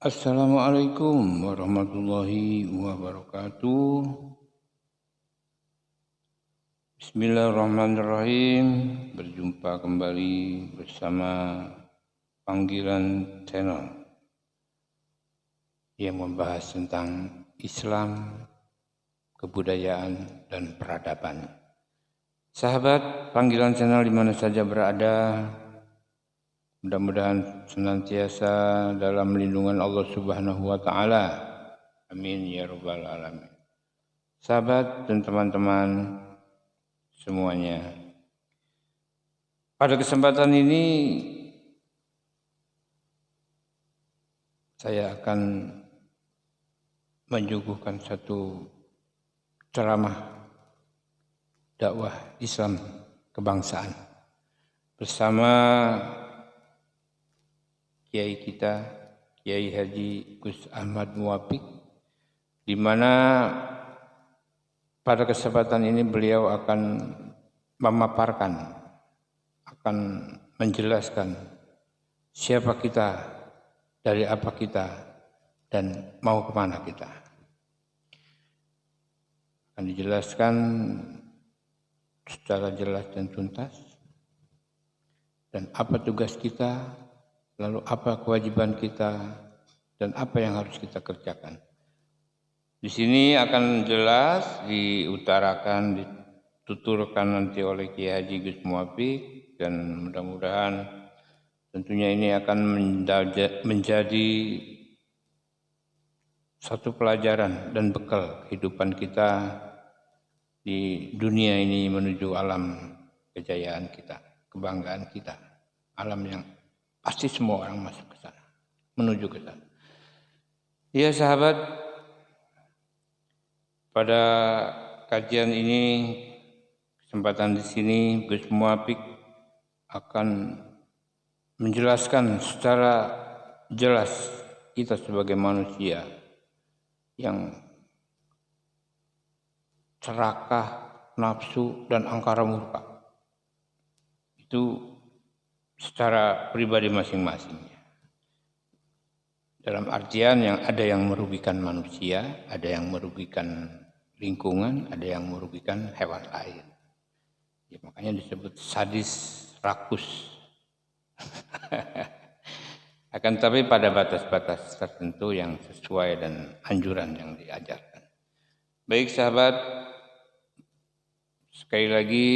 Assalamualaikum warahmatullahi wabarakatuh. Bismillahirrahmanirrahim. Berjumpa kembali bersama Panggilan Channel yang membahas tentang Islam, kebudayaan, dan peradaban. Sahabat Panggilan Channel di mana saja berada, mudah-mudahan senantiasa dalam lindungan Allah Subhanahu wa Ta'ala. Amin ya Rabbal 'Alamin. Sahabat dan teman-teman semuanya, pada kesempatan ini saya akan menyuguhkan satu ceramah dakwah Islam kebangsaan bersama Kiai kita, Kiai Haji Gus Ahmad Muwafiq, di mana pada kesempatan ini beliau akan memaparkan, akan menjelaskan siapa kita, dari apa kita, dan mau kemana kita. Akan dijelaskan secara jelas dan tuntas, dan apa tugas kita, lalu apa kewajiban kita, dan apa yang harus kita kerjakan. Di sini akan jelas diutarakan, dituturkan nanti oleh Kiai Haji Gus Muwafiq, dan mudah-mudahan tentunya ini akan menjadi satu pelajaran dan bekal kehidupan kita di dunia ini menuju alam kejayaan kita, kebanggaan kita, alam yang pasti semua orang masuk ke sana, menuju ke sana. Ya sahabat, pada kajian ini, kesempatan di sini, Gus Muwafiq akan menjelaskan secara jelas kita sebagai manusia yang serakah, nafsu, dan angkara murka. Itu secara pribadi masing-masing. Dalam artian yang ada yang merugikan manusia, ada yang merugikan lingkungan, ada yang merugikan hewan lain. Ya, makanya disebut sadis, rakus. Akan tapi pada batas-batas tertentu yang sesuai dan anjuran yang diajarkan. Baik sahabat, sekali lagi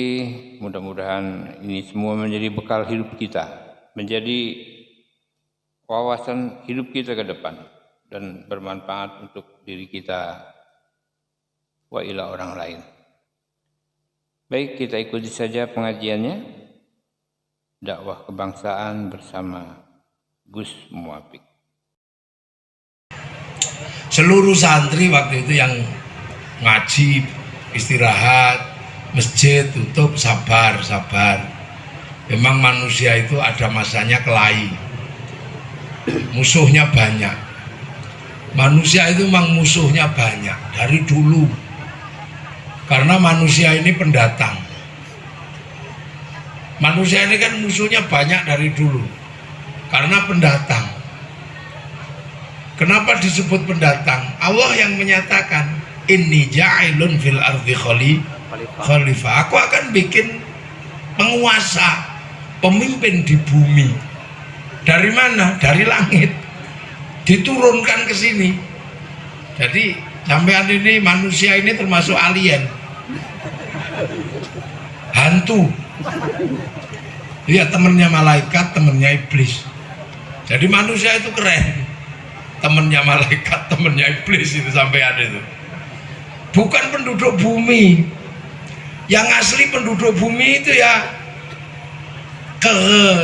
mudah-mudahan ini semua menjadi bekal hidup kita, menjadi wawasan hidup kita ke depan, dan bermanfaat untuk diri kita wa ila orang lain. Baik, kita ikuti saja pengajiannya, dakwah kebangsaan bersama Gus Muwafiq. Seluruh santri waktu itu yang ngaji, istirahat, masjid tutup, sabar. Memang manusia itu ada masanya kelahi, musuhnya banyak. Manusia itu memang musuhnya banyak dari dulu, karena manusia ini pendatang. Manusia ini kan musuhnya banyak dari dulu, karena pendatang. Kenapa disebut pendatang? Allah yang menyatakan, inni ja'ilun fil ardi khalifah. Aku akan bikin penguasa, pemimpin di bumi. Dari mana? Dari langit. Diturunkan ke sini. Jadi sampean ini, manusia ini termasuk alien, hantu. Dia temennya malaikat, temennya iblis. Jadi manusia itu keren, temennya malaikat, temennya iblis, itu sampean itu. Bukan penduduk bumi. Yang asli penduduk bumi itu ya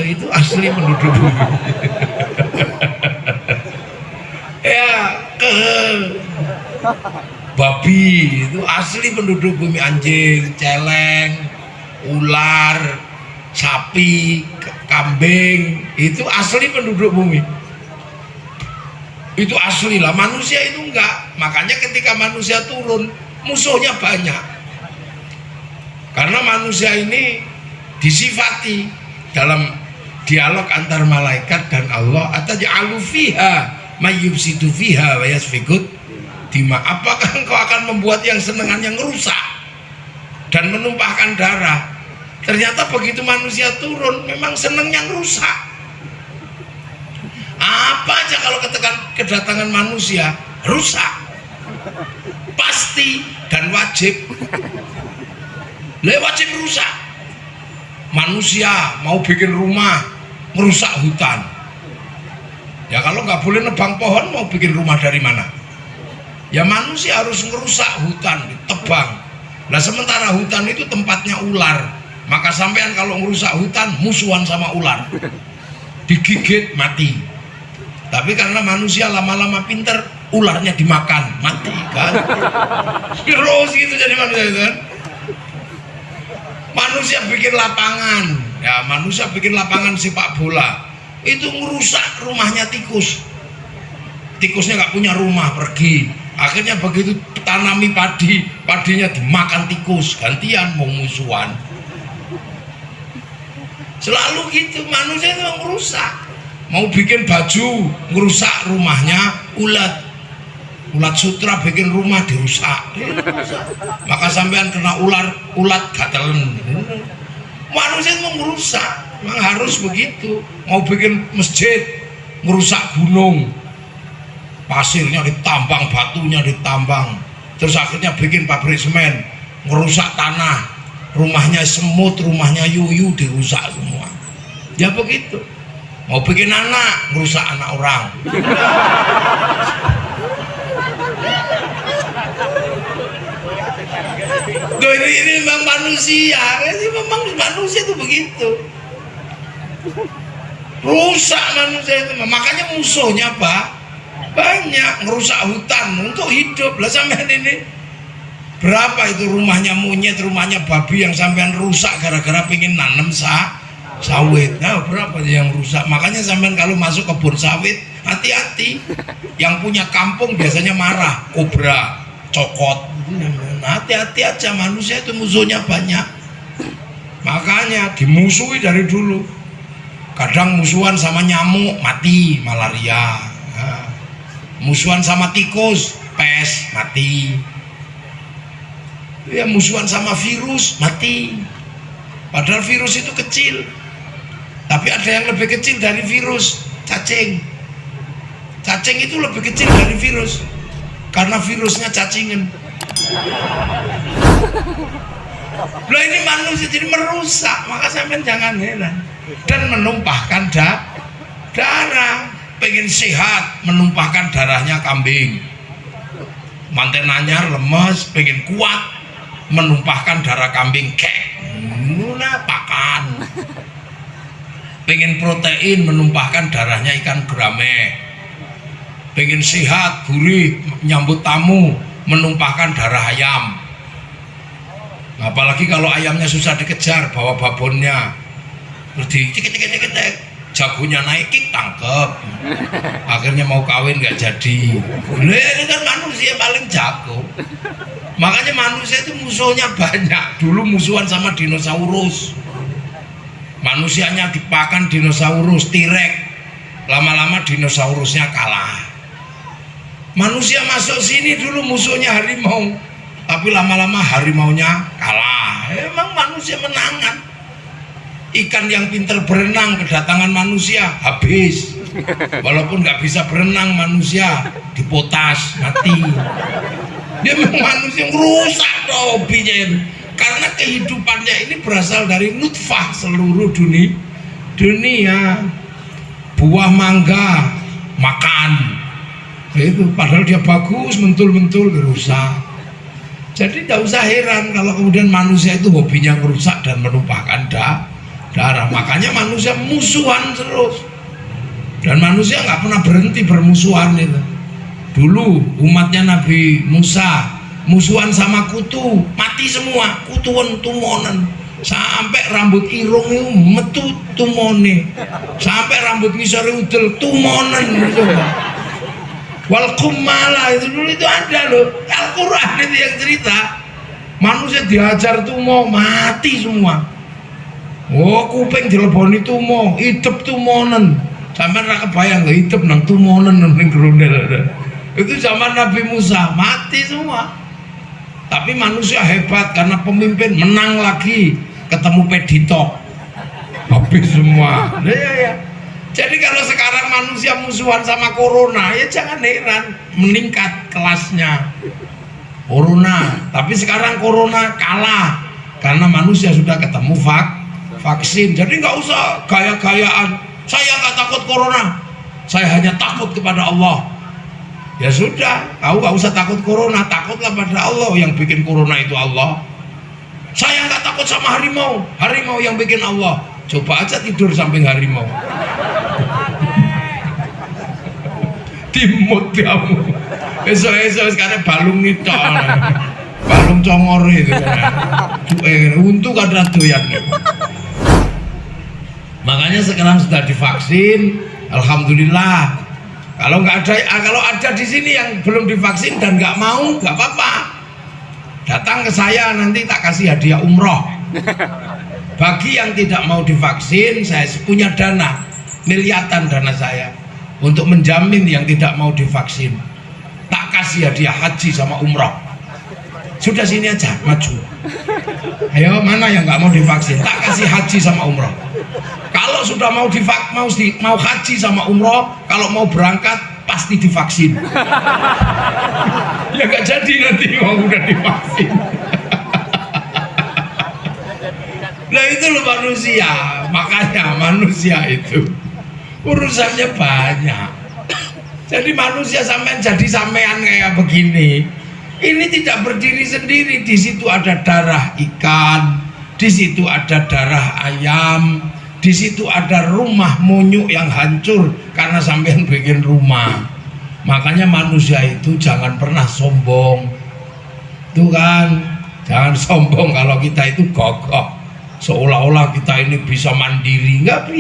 itu asli penduduk bumi. Ya babi itu asli penduduk bumi, anjing, celeng, ular, sapi, kambing, itu asli penduduk bumi. Itu asli lah. Manusia itu enggak. Makanya ketika manusia turun, musuhnya banyak. Karena manusia ini disifati dalam dialog antar malaikat dan Allah, ataj'alu fiha mayyufsidu fiha wa yasfikut dima. Apakah engkau akan membuat yang senengannya ngerusak dan menumpahkan darah? Ternyata begitu manusia turun memang senengnya ngerusak. Apa aja kalau kedatangan manusia rusak, pasti dan wajib. Wajib rusak. Manusia mau bikin rumah merusak hutan. Ya kalau nggak boleh nebang pohon, mau bikin rumah dari mana? Ya manusia harus merusak hutan, ditebang. Nah sementara hutan itu tempatnya ular, maka sampean kalau merusak hutan musuhan sama ular, digigit mati. Tapi karena manusia lama-lama pinter, ularnya dimakan mati kan? Terus gitu jadi manusia itu kan? Manusia bikin lapangan, ya manusia bikin lapangan sepak bola, itu merusak rumahnya tikus. Tikusnya nggak punya rumah, pergi. Akhirnya begitu tanami padi, padinya dimakan tikus, gantian mau musuhan. Selalu gitu, manusia itu merusak. Mau bikin baju, merusak rumahnya ulat. Ulat sutra bikin rumah dirusak. Maka sampean kena ulat gatelen. Manusia itu merusak, memang harus begitu. Mau bikin masjid, merusak gunung, pasirnya ditambang, batunya ditambang, terus akhirnya bikin pabrik semen, merusak tanah, rumahnya semut, rumahnya yuyu dirusak semua. Ya begitu. Mau bikin anak, merusak anak orang. Ini memang manusia, memang manusia itu begitu. Rusak manusia itu, makanya musuhnya Pak banyak, ngerusak hutan untuk hidup. Lah sampean ini berapa itu rumahnya monyet, rumahnya babi yang sampean rusak gara-gara pengen nanam sawit. Nah berapa yang rusak? Makanya sampean kalau masuk kebun sawit hati-hati. Yang punya kampung biasanya marah, kobra, cokot. Hati-hati aja, manusia itu musuhnya banyak. Makanya dimusuhi dari dulu. Kadang musuhan sama nyamuk mati, malaria. Nah, musuhan sama tikus, pes, mati. Ya musuhan sama virus, mati. Padahal virus itu kecil. Tapi ada yang lebih kecil dari virus, cacing. Cacing itu lebih kecil dari virus. Karena virusnya cacingan. Loh ini manusia jadi merusak, maka sampean jangan heran dan menumpahkan darah. Pengen sehat, menumpahkan darahnya kambing. Manten anyar lemes, pengen kuat, menumpahkan darah kambing kek. Pakan. Pengen protein, menumpahkan darahnya ikan gurame. Pengen sehat, gurih, menyambut tamu, menumpahkan darah ayam. Apalagi kalau ayamnya susah dikejar, bawa babonnya, terus dicek, jagonya naik, tangkep. Akhirnya mau kawin nggak jadi. Ini kan manusia paling jago. Makanya manusia itu musuhnya banyak. Dulu musuhan sama dinosaurus. Manusianya dipakan dinosaurus, T-Rex. Lama-lama dinosaurusnya kalah. Manusia masuk sini dulu musuhnya harimau, tapi lama-lama harimaunya kalah. Emang manusia menangan. Ikan yang pinter berenang kedatangan manusia habis. Walaupun nggak bisa berenang manusia dipotas mati. Dia memang manusia merusak hobinya. Karena kehidupannya ini berasal dari nutfah seluruh dunia. Buah mangga makan. Itu padahal dia bagus, mentul-mentul rusak. Jadi tidak usah heran kalau kemudian manusia itu hobinya merusak dan menumpahkan darah. Makanya manusia musuhan terus, dan manusia nggak pernah berhenti bermusuhan itu. Dulu umatnya Nabi Musa musuhan sama kutu, mati semua, kutuan tumonan. Sampai rambut irung itu metu tumone, sampai rambut ngisore udel tumonan gitu. Wal kumala itu dulu itu ada loh, Al-Quran itu yang cerita manusia dihajar tumo mati semua. Oh kuping dileboni tumo, hidup tumonen, Sampeyan ra kebayang lho hidup nang tumonen ning grondel. Itu zaman Nabi Musa, mati semua. Tapi manusia hebat karena pemimpin menang lagi, ketemu Pedito. Habis semua. Nah, ya. Jadi kalau sekarang manusia musuhan sama corona, ya jangan heran meningkat kelasnya. Corona, tapi sekarang corona kalah karena manusia sudah ketemu vaksin. Jadi nggak usah gaya-gayaan. Saya nggak takut corona, saya hanya takut kepada Allah. Ya sudah, kau nggak usah takut corona, takutlah pada Allah. Yang bikin corona itu Allah. Saya nggak takut sama harimau, harimau yang bikin Allah. Coba aja tidur samping harimau. Timut kamu. Esok-esok sekarang balung itu, balung congor itu. Untuk ada doyan. Makanya sekarang sudah divaksin, alhamdulillah. Kalau ada di sini yang belum divaksin dan nggak mau, nggak apa-apa. Datang ke saya nanti tak kasih hadiah umroh. Bagi yang tidak mau divaksin, saya punya dana, miliatan dana saya untuk menjamin yang tidak mau divaksin. Tak kasih hadiah haji sama umroh. Sudah sini aja, maju. Ayo, mana yang nggak mau divaksin? Tak kasih haji sama umroh. Kalau sudah mau mau haji sama umroh, kalau mau berangkat pasti divaksin. Ya nggak jadi nanti mau udah divaksin. Nah itu loh manusia, makanya manusia itu urusannya banyak. Jadi manusia jadi sampean kayak begini. Ini tidak berdiri sendiri. Di situ ada darah ikan, di situ ada darah ayam, di situ ada rumah monyuk yang hancur karena sampean bikin rumah. Makanya manusia itu jangan pernah sombong. Tuh kan, jangan sombong kalau kita itu gagah. Seolah-olah kita ini bisa mandiri, nggak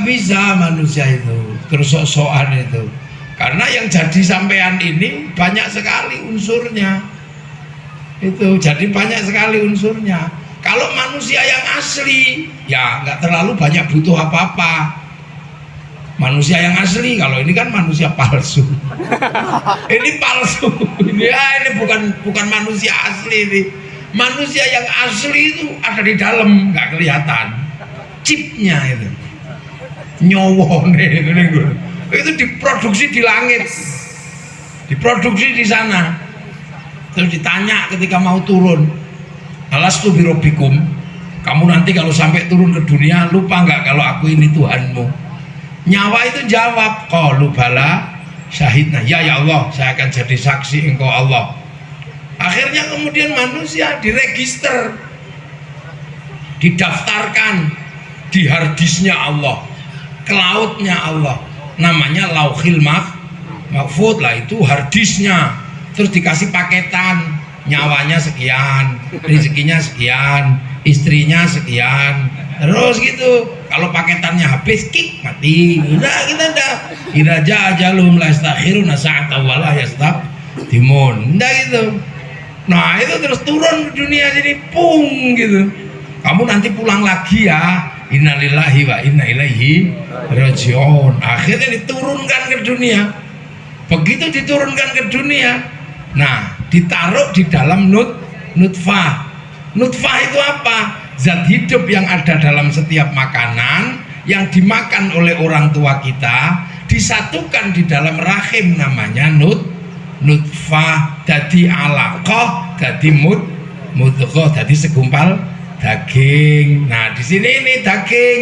bisa manusia itu terus sok-sokan itu, karena yang jadi sampean ini banyak sekali unsurnya itu, jadi banyak sekali unsurnya. Kalau manusia yang asli ya nggak terlalu banyak butuh apa-apa. Manusia yang asli, kalau ini kan manusia palsu. Ini palsu, ini bukan manusia asli ini. Manusia yang asli itu ada di dalam, nggak kelihatan chipnya itu, nyowone itu diproduksi di langit, diproduksi di sana, terus ditanya ketika mau turun, alastu birobikum, kamu nanti kalau sampai turun ke dunia lupa nggak kalau aku ini Tuhanmu? Nyawa itu jawab, qalu bala syahidna, ya Allah saya akan jadi saksi engkau Allah. Akhirnya kemudian manusia diregister, didaftarkan di harddisknya Allah, cloudnya Allah, namanya Lauhil Mahfud lah, itu harddisknya. Terus dikasih paketan, nyawanya sekian, rezekinya sekian, istrinya sekian, terus gitu. Kalau paketannya habis, kik, mati. Udah kita dah. Iraja ajalum la yastakhiruna sa'ata wa la yastaqdimun. Udah gitu. Nah itu terus turun ke dunia sini, pung gitu. Kamu nanti pulang lagi ya. Innalillahi wa inna ilaihi raji'un. Akhirnya diturunkan ke dunia. Begitu diturunkan ke dunia, nah ditaruh di dalam nutfah. Nutfah itu apa? Zat hidup yang ada dalam setiap makanan yang dimakan oleh orang tua kita, disatukan di dalam rahim, namanya nutfah, dadi alaqah, dadi mudghah, dadi segumpal daging. Nah di sini ini daging.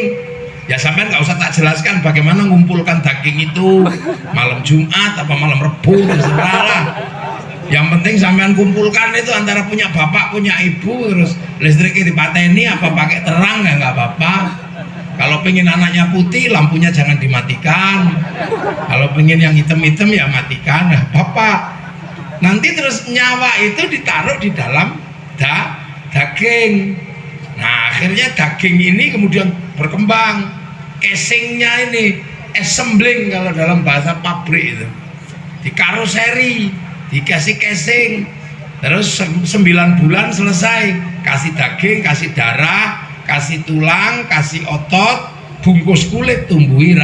Ya sampean nggak usah tak jelaskan bagaimana ngumpulkan daging itu, malam Jumat apa malam Rebu, terserah lah. Yang penting sampean kumpulkan itu antara punya bapak punya ibu, terus listriknya dipateni apa pakai terang ya nggak apa-apa. Kalau pengen anaknya putih, lampunya jangan dimatikan. Kalau pengen yang hitam-hitam ya matikan. Nah, bapak nanti terus nyawa itu ditaruh di dalam daging. Nah akhirnya daging ini kemudian berkembang, casingnya ini assembling kalau dalam bahasa pabrik itu, dikaroseri, dikasih casing, terus 9 bulan selesai, kasih daging, kasih darah, kasih tulang, kasih otot, bungkus kulit, tumbuhi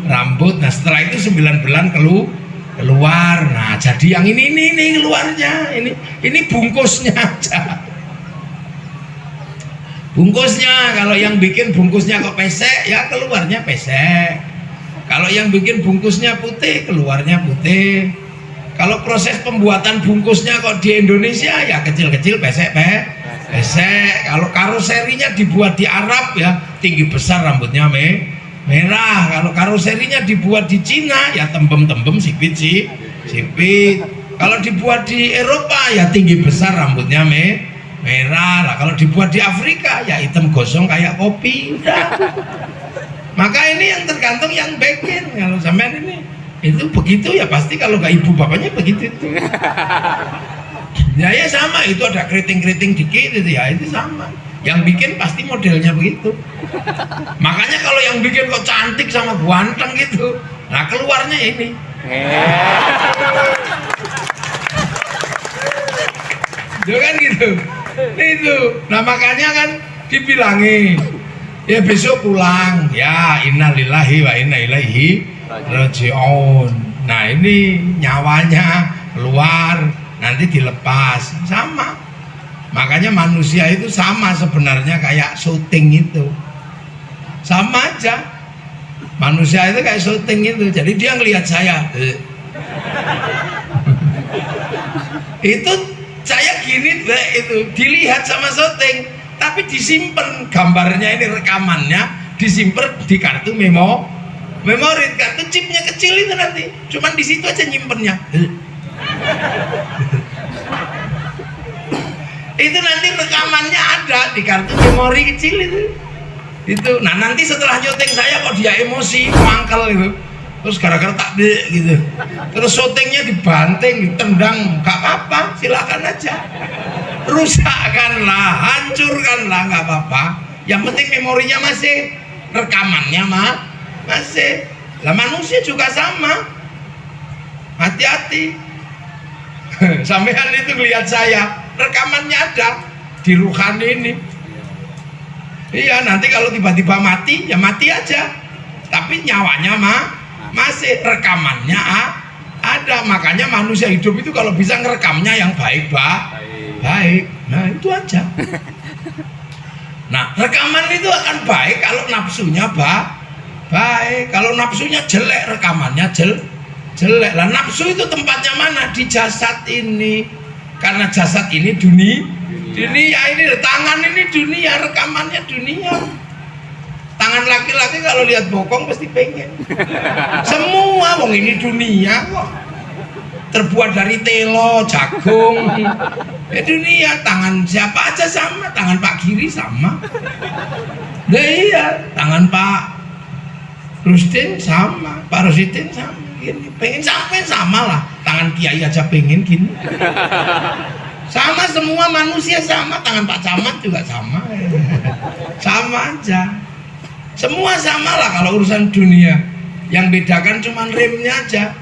rambut. Nah setelah itu 9 bulan keluar. Nah jadi yang ini keluarnya, ini bungkusnya aja. Bungkusnya, kalau yang bikin bungkusnya kok pesek, ya keluarnya pesek. Kalau yang bikin bungkusnya putih, keluarnya putih. Kalau proses pembuatan bungkusnya kok di Indonesia, ya kecil-kecil pesek. Kalau karoserinya dibuat di Arab, ya tinggi besar rambutnya merah. Kalau karoserinya dibuat di Cina, ya tembem-tembem sipit. Kalau dibuat di Eropa, ya tinggi besar rambutnya merah. Lah kalau dibuat di Afrika, ya hitam gosong kayak kopi. Udah. Maka ini yang tergantung yang bikin. Kalau sampean ini itu begitu, ya pasti kalau nggak ibu bapaknya begitu itu. Ya sama, itu ada keriting-keriting dikit itu ya, itu sama. Yang bikin pasti modelnya begitu. Makanya kalau yang bikin kok cantik sama ganteng gitu, nah keluarnya ini. Itu kan gitu. Itu. Nah makanya kan dibilangin, ya besok pulang, ya innalillahi wa inna ilaihi raji'un. Nah ini nyawanya keluar, nanti dilepas. Sama. Makanya manusia itu sama sebenarnya kayak syuting itu. Sama aja. Manusia itu kayak syuting itu. Jadi dia ngelihat saya. Itu saya gini itu dilihat sama syuting, tapi disimpan gambarnya ini, rekamannya disimpan di kartu memori, kartu chipnya kecil itu nanti, cuman di situ aja nyimpennya. Itu nanti rekamannya ada di kartu memori kecil itu. Nah nanti setelah syuting saya kok dia emosi, mangkel itu, terus gara-gara takbir gitu, terus syutingnya dibanting, ditendang, gak apa-apa, silakan aja, rusakkanlah, hancurkanlah, gak apa-apa, yang penting memorinya masih, rekamannya masih. Lah manusia juga sama, hati-hati. Sampean itu lihat saya, rekamannya ada di ruhan ini. Iya, nanti kalau tiba-tiba mati, ya mati aja, tapi nyawanya masih, rekamannya ada. Makanya manusia hidup itu kalau bisa ngerekamnya yang baik. Nah itu aja. Nah rekaman itu akan baik kalau nafsunya baik. Kalau nafsunya jelek, rekamannya jelek. Lah nafsu itu tempatnya mana? Di jasad ini. Karena jasad ini dunia ini, tangan ini dunia, rekamannya dunia. Tangan laki-laki kalau lihat bokong pasti pengen. Semua wong ini dunia kok. Terbuat dari telo, jagung. Dunia, tangan siapa aja sama, tangan Pak Giri sama. Nah iya, tangan Pak Rusdin sama, Pak Rosidin sama. Gini. Pengen sampai sama lah, tangan Kiai aja pengen gini. Sama semua manusia sama, tangan Pak Camat juga sama. Sama aja. Semua sama lah kalau urusan dunia. Yang bedakan cuma remnya aja.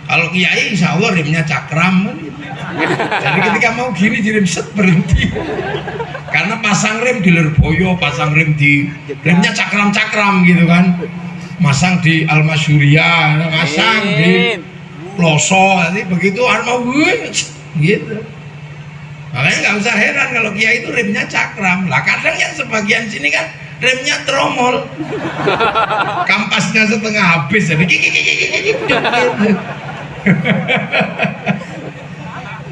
Kalau Kiai insya Allah remnya cakram kan gitu. Jadi ketika mau gini direm set berhenti. Karena pasang rem di Lirboyo, pasang rem di remnya cakram-cakram gitu kan. Masang di Al-Masyuriyah, masang di Ploso, nanti begitu mau gitu. Makanya nggak usah heran kalau Kiai itu remnya cakram. Lah kadang yang sebagian sini kan remnya tromol, kampasnya setengah habis, jadi gitu.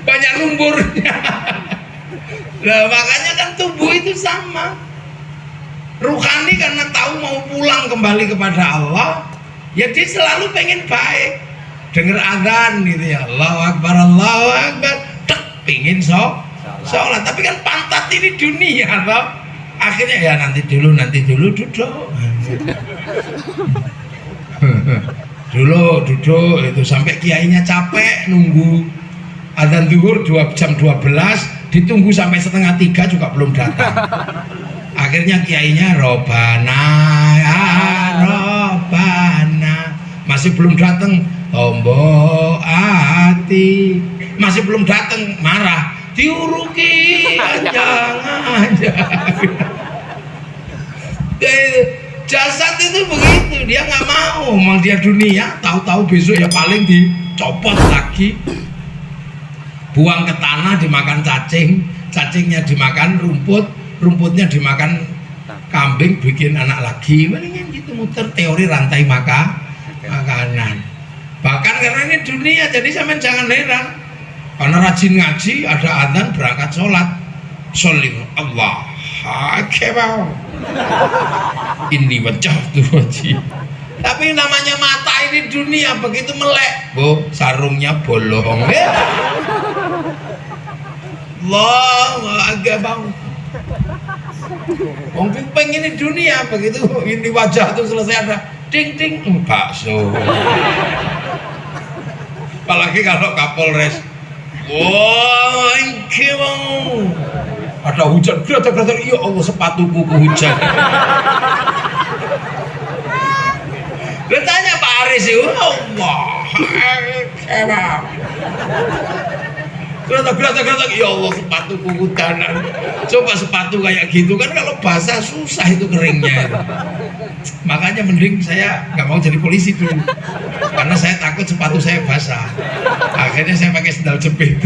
Banyak lumburnya. Nah makanya kan tubuh itu sama. Ruhani karena tahu mau pulang kembali kepada Allah, ya dia selalu pengen baik. Dengar azan gitu ya, Allahu Akbar, tek, pengen sholat. Tapi kan pantat ini dunia toh. Akhirnya ya nanti dulu duduk. duduk itu sampai kiainya capek nunggu azan zuhur jam 12, ditunggu sampai 2:30 juga belum datang. Akhirnya kiainya Robana masih belum datang, tombo hati masih belum datang, marah, diuruki jangan. Jasad itu begitu, dia nggak mau, memang dia dunia, tahu-tahu besok ya paling dicopot lagi, buang ke tanah, dimakan cacing, cacingnya dimakan rumput, rumputnya dimakan kambing, bikin anak lagi, mendingan gitu muter teori rantai makanan. Bahkan karena ini dunia, jadi sampean jangan heran, karena rajin ngaji, ada adzan berangkat sholat, sholim Allah Akbar. Ini wajah tuh wajib. Tapi namanya mata ini dunia, begitu melek, bu, sarungnya bolong. Allah agak bang. Wong kuping ini dunia, begitu ini wajah tuh selesai ada ding ding bakso. Apalagi kalau Kapolres, wah ini bang. Ada hujan, gradak-gradak, ya Allah sepatuku hujan. Dia tanya Pak Aris itu, Allah, gradak-gradak, ya Allah sepatuku hujanan. Coba sepatu kayak gitu kan kalau basah susah itu keringnya. Makanya mending saya nggak mau jadi polisi dulu, karena saya takut sepatu saya basah. Akhirnya saya pakai sendal jepit.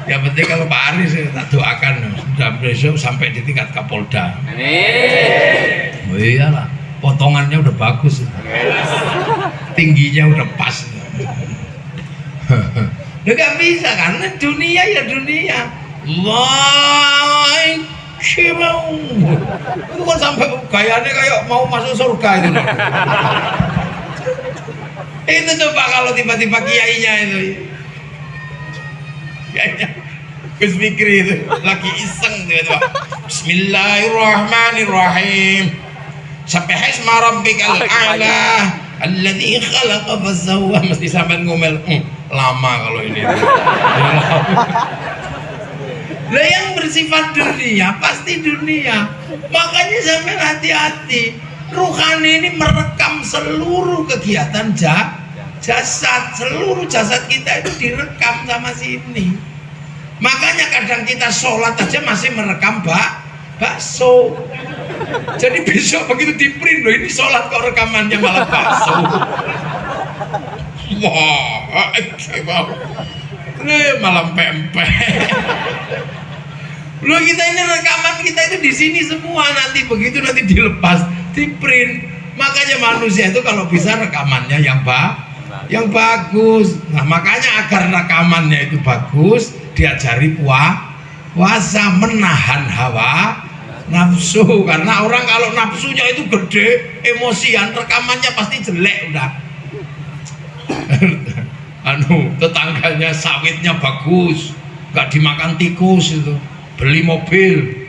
Yang penting kalau Pak Aris tak doakan sudah besok sampai di tingkat Kapolda. Oh iyalah, potongannya udah bagus, tingginya udah pas. Nggak bisa karena dunia ya dunia. Wah, mau itu kan sampai gayanya kayak mau masuk surga itu. Itu coba kalau tiba-tiba kiainya itu. Gus Fikri itu lagi iseng tiba-tiba Bismillahirrahmanirrahim sampai hasma rabbikal a'la alladzi khalaqa fasawwa, mesti sampai ngomel lama kalau ini. Lah yang bersifat dunia pasti dunia, makanya sampai hati-hati. Ruhani ini merekam seluruh kegiatan jasad, seluruh jasad kita itu direkam sama sini. Makanya kadang kita sholat aja masih merekam bakso. Jadi besok begitu di print loh, ini sholat kok rekamannya malah bakso. Wah, malam pempek. Loh kita ini rekaman kita itu di sini semua, nanti begitu nanti dilepas di print. Makanya manusia itu kalau bisa rekamannya yang bagus. Nah makanya agar rekamannya itu bagus, diajari puasa, menahan hawa nafsu. Karena orang kalau nafsunya itu gede, emosian, rekamannya pasti jelek udah. Tetangganya sawitnya bagus, nggak dimakan tikus itu, beli mobil,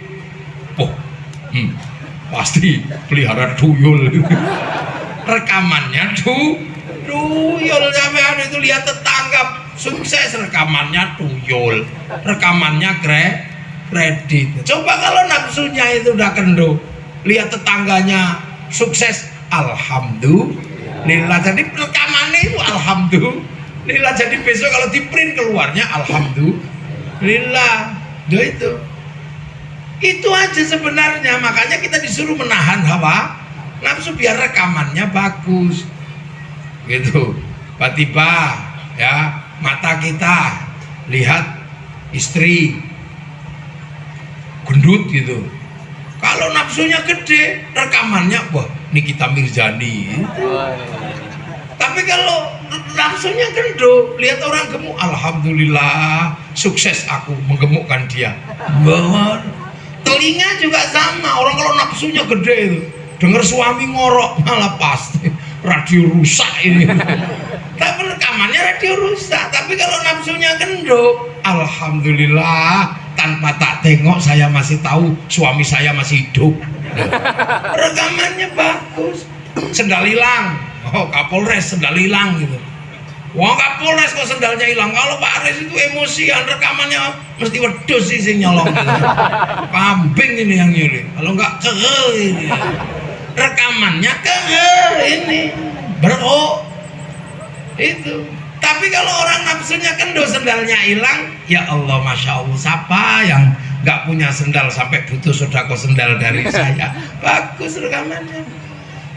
pasti pelihara tuyul. Rekamannya tuyul, sampean itu lihat tetangga sukses, rekamannya tuyul, rekamannya kredit. Coba kalau nafsunya itu udah kendo, lihat tetangganya sukses, alhamdulillah. Jadi rekamannya itu alhamdulillah. Jadi besok kalau di print keluarnya alhamdulillah. Itu aja sebenarnya. Makanya kita disuruh menahan hawa nafsu biar rekamannya bagus. Gitu. Tiba-tiba ya mata kita lihat istri gendut gitu, kalau nafsunya gede rekamannya wah Nikita Mirzani. Tapi kalau nafsunya gendut, lihat orang gemuk, alhamdulillah sukses aku menggemukkan dia. Bahwa telinga juga sama, orang kalau nafsunya gede itu dengar suami ngorok malah pasti radio rusak ini. Tapi rekamannya radio rusak. Tapi kalau nafsunya gendut, alhamdulillah tanpa tak tengok saya masih tahu suami saya masih hidup. Rekamannya bagus. Sendal hilang, Kapolres sendal hilang gitu. Wah Kapolres kok sendalnya hilang. Kalau Pak Aris itu emosian, rekamannya mesti wedus sih nyolong gitu. Kambing ini yang nyuri. Kalau enggak ini. Rekamannya ini berok itu. Tapi Tapi kalau orang nafsunya kendo, sendalnya hilang, ya Allah, Masya Allah, siapa yang nggak punya sendal sampai butuh sodako sendal dari saya? Bagus rekamannya.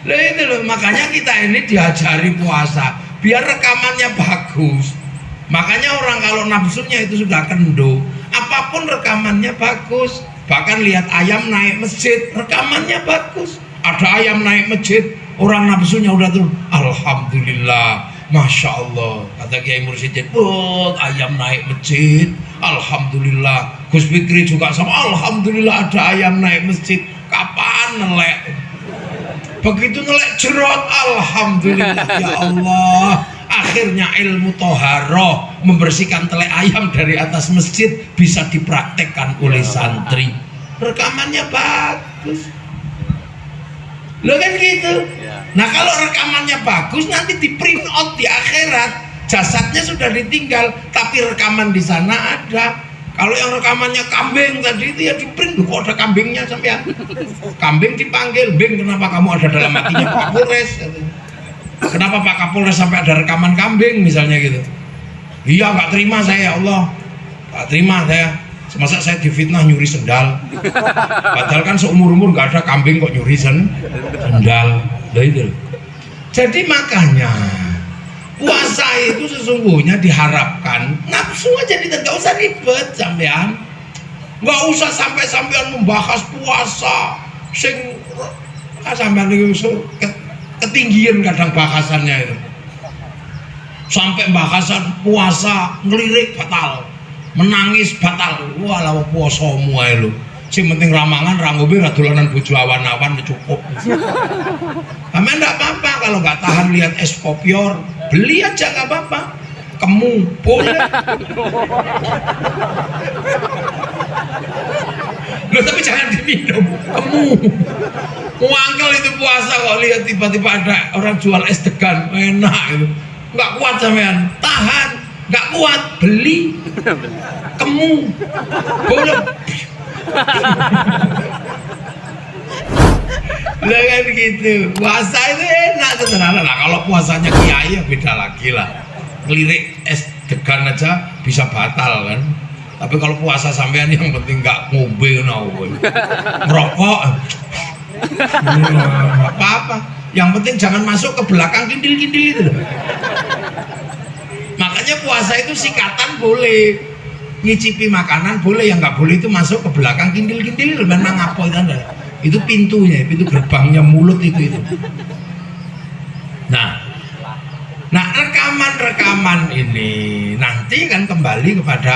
Loh itu loh, makanya kita ini diajari puasa biar rekamannya bagus. Makanya orang kalau nafsunya itu sudah kendo, apapun rekamannya bagus. Bahkan lihat ayam naik masjid, rekamannya bagus. Ada ayam naik masjid, orang nafsunya udah tuh, alhamdulillah, Masya Allah. Kata Kiai Mursyidin, oh ayam naik masjid, alhamdulillah. Gus Fikri juga sama, alhamdulillah ada ayam naik masjid. Kapan nelek? Begitu nelek jerot, alhamdulillah, ya Allah. Akhirnya ilmu toharoh membersihkan telek ayam dari atas masjid bisa dipraktekkan oleh santri. Rekamannya bagus. Lo kan gitu. Nah kalau rekamannya bagus, nanti di print out di akhirat, jasadnya sudah ditinggal, tapi rekaman di sana ada. Kalau yang rekamannya kambing tadi itu ya di print, kok ada kambingnya sampean? Kambing dipanggil, Bing, kenapa kamu ada dalam hatinya Pak Kapolres? Kenapa Pak Kapolres sampai ada rekaman kambing misalnya gitu? Iya, nggak terima saya, ya Allah, nggak terima saya. Masa saya difitnah nyuri sendal? Padahal kan seumur-umur nggak ada kambing kok nyuri sendal. Itu. Jadi makanya puasa itu sesungguhnya diharapkan nafsu aja, nggak usah ribet sampean, nggak usah sampai-sampean membahas puasa sing sampean itu ketinggian kadang bahasannya itu, sampai bahasan puasa ngelirik batal, menangis batal. Walau puasamu ae lho, sing penting ramangan ra ngombe ra dolanan bojo awan-awan cukup. Aman enggak apa-apa kalau nggak tahan lihat es kopior, beli aja nggak apa-apa. Kemu boleh. Loh, tapi jangan diminum. Kemu. Wangkel itu puasa kok lihat tiba-tiba ada orang jual es degan enak gitu. Nggak kuat sampean, tahan. Nggak kuat, beli. Kemu boleh. Lah kan gitu. Puasa itu enak sebenarnya. Nah, kalau puasanya kiai ya beda lagi lah. Ngelirik es degan aja bisa batal kan. Tapi kalau puasa sampean yang penting nggak ngombe ngerokok apa-apa. Yang penting jangan masuk ke belakang kindil-kindil itu. Makanya puasa itu sikatan boleh, ngicipi makanan boleh, yang nggak boleh itu masuk ke belakang kindil-kindil. Memang apa itu pintunya, pintu gerbangnya mulut itu. Nah rekaman ini nanti kan kembali kepada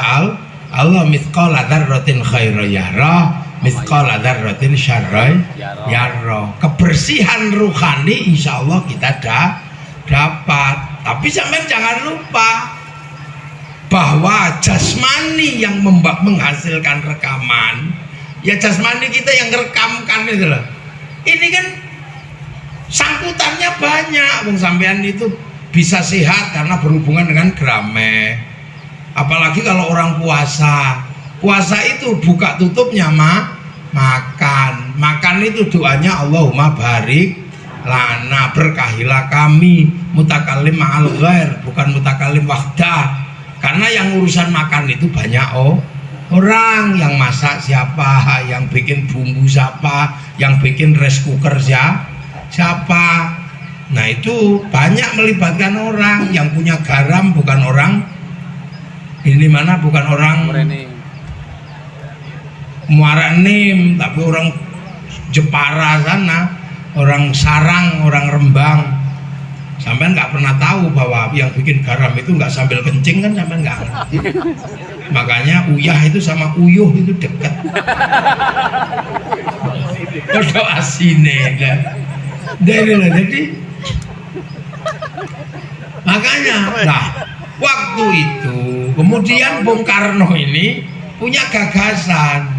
Allah. Mithqala dzarratin khairan yara, mithqala dzarratin syarran yara. Kebersihan ruhani insya Allah kita dapat. Tapi sampean jangan lupa bahwa jasmani yang menghasilkan rekaman, ya jasmani kita yang merekamkan itu loh. Ini kan sangkutannya banyak. Wong sampean itu bisa sehat karena berhubungan dengan grame. Apalagi kalau orang puasa. Puasa itu buka tutupnya makan. Makan itu doanya Allahumma barik lana, berkahilah kami, mutakallim ma'al ghair, bukan mutakallim wahdah. Karena yang urusan makan itu banyak orang. Yang masak siapa, yang bikin bumbu siapa, yang bikin rice cooker siapa. Nah itu banyak melibatkan orang. Yang punya garam bukan orang ini mana, bukan orang Muara Enim, tapi orang Jepara sana, orang Sarang, orang Rembang. Sampai nggak pernah tahu bahwa yang bikin garam itu nggak sambil kencing kan, sampai nggak ngerti. Makanya uyah itu sama uyuh itu dekat. Podo asine kan. Jadi makanya nah waktu itu kemudian Bung Karno ini punya gagasan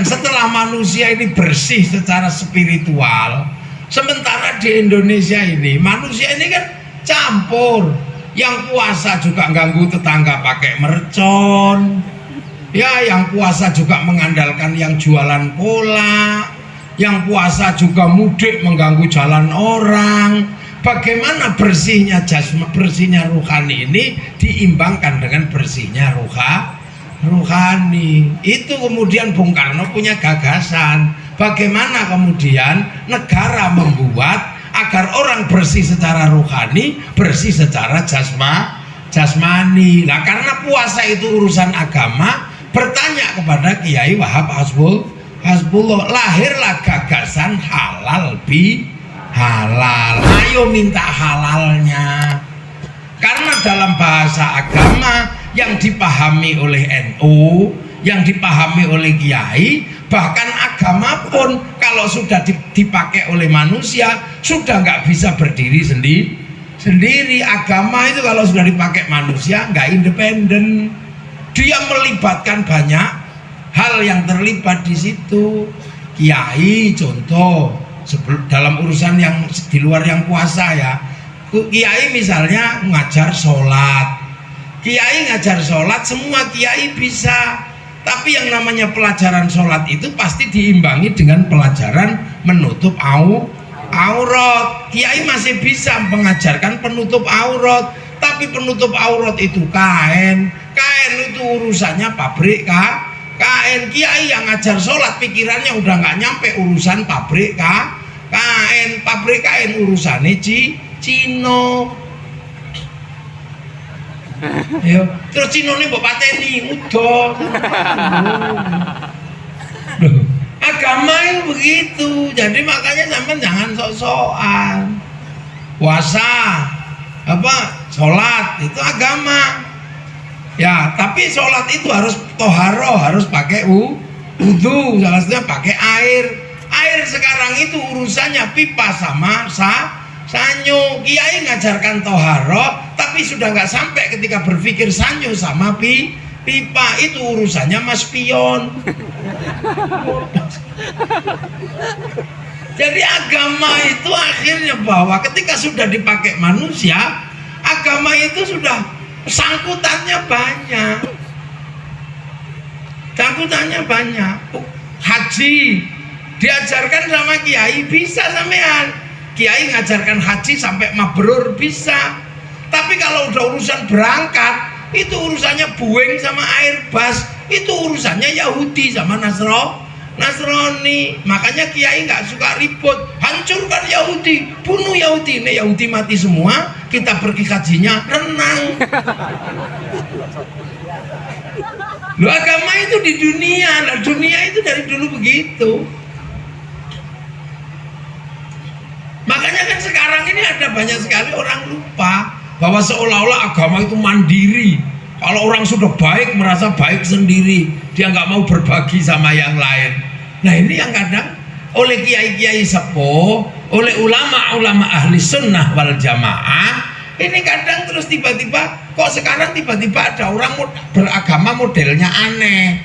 setelah manusia ini bersih secara spiritual. Sementara di Indonesia ini manusia ini kan campur, yang puasa juga ganggu tetangga pakai mercon ya, yang puasa juga mengandalkan yang jualan kolak, yang puasa juga mudik mengganggu jalan orang, bagaimana bersihnya jasmani, bersihnya ruhani ini diimbangkan dengan bersihnya ruhani. Itu kemudian Bung Karno punya gagasan, bagaimana kemudian negara membuat agar orang bersih secara ruhani, bersih secara jasmani. Nah, karena puasa itu urusan agama, bertanya kepada Kiai Wahab Hasbullah, lahirlah gagasan halal bi halal. Ayo minta halalnya. Karena dalam bahasa agama yang dipahami oleh NU, yang dipahami oleh kiai, bahkan agama pun kalau sudah dipakai oleh manusia sudah nggak bisa berdiri sendiri. Agama itu kalau sudah dipakai manusia nggak independen. Dia melibatkan banyak hal yang terlibat di situ. Kiai contoh dalam urusan yang di luar yang puasa ya, kiai misalnya ngajar sholat, kiai ngajar sholat, semua kiai bisa, tapi yang namanya pelajaran sholat itu pasti diimbangi dengan pelajaran menutup aurat. Kiai masih bisa mengajarkan penutup aurat, tapi penutup aurat itu kain itu urusannya pabrik kain. Kiai yang ngajar sholat pikirannya udah nggak nyampe urusan pabrik kain. Pabrik kain urusannya Cino. Yo, terus Cino ini mbok pateni udah. Agama itu begitu. Jadi makanya sampean jangan sok-sokan. Puasa sholat itu agama. Ya, tapi sholat itu harus toharo, harus pakai wudu, salah satunya pakai air. Air sekarang itu urusannya pipa sama sanyo. Kiai ngajarkan toharo, tapi sudah nggak sampai ketika berpikir sanyo sama pipa. Itu urusannya Mas Pion. Jadi agama itu akhirnya bahwa ketika sudah dipakai manusia, agama itu sudah sangkutannya banyak. Haji diajarkan sama kiai bisa sampean. Kiai ngajarkan haji sampai mabrur bisa. Tapi kalau udah urusan berangkat, itu urusannya Boeing sama Airbus, itu urusannya Yahudi sama Nasrani. Makanya kiai nggak suka ribut, hancurkan Yahudi, bunuh Yahudi. Ini Yahudi mati semua, kita pergi kajinya renang. Loh, agama itu di dunia, nah dunia itu dari dulu begitu. Makanya kan sekarang ini ada banyak sekali orang lupa bahwa seolah-olah agama itu mandiri. Kalau orang sudah baik, merasa baik sendiri, dia nggak mau berbagi sama yang lain. Nah ini yang kadang oleh kiai-kiai sepuh, oleh ulama-ulama ahli sunnah wal jamaah, ini kadang terus tiba-tiba, kok sekarang tiba-tiba ada orang beragama modelnya aneh.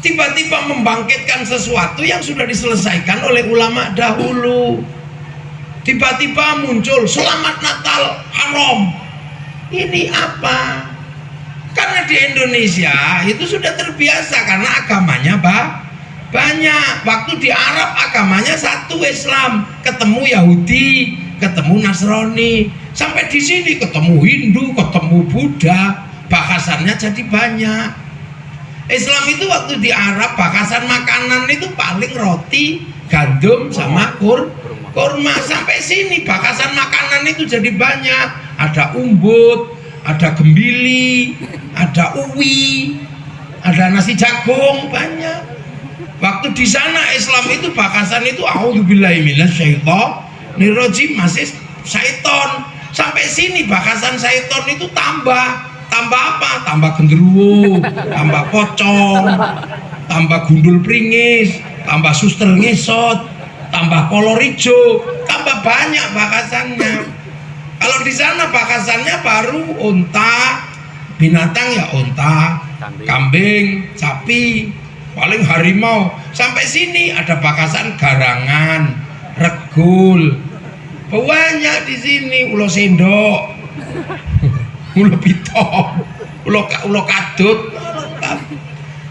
Tiba-tiba membangkitkan sesuatu yang sudah diselesaikan oleh ulama dahulu. Tiba-tiba muncul selamat Natal haram. Ini apa? Karena di Indonesia itu sudah terbiasa karena agamanya banyak. Waktu di Arab agamanya satu Islam, ketemu Yahudi, ketemu Nasrani, sampai di sini ketemu Hindu, ketemu Buddha, bahasannya jadi banyak. Islam itu waktu di Arab bahasan makanan itu paling roti, gandum sama kurma. Sampai sini bahasan makanan itu jadi banyak. Ada umbut, ada gembili, ada uwi, ada nasi jagung, banyak. Waktu di sana Islam itu bahasan itu a'udzubillahi minasyaitonirrajim, masih syaiton. Sampai sini bahasan syaiton itu tambah apa? Tambah genderuwo, tambah pocong, tambah gundul pringis, tambah suster ngesot, tambah kolor hijau, tambah banyak bahasannya. Kalau di sana bahasannya baru unta, binatang ya unta, kambing, sapi, paling harimau. Sampai sini ada bahasan garangan, regul, banyak di sini, ulo sendok, ulo pitok, ulo kadut.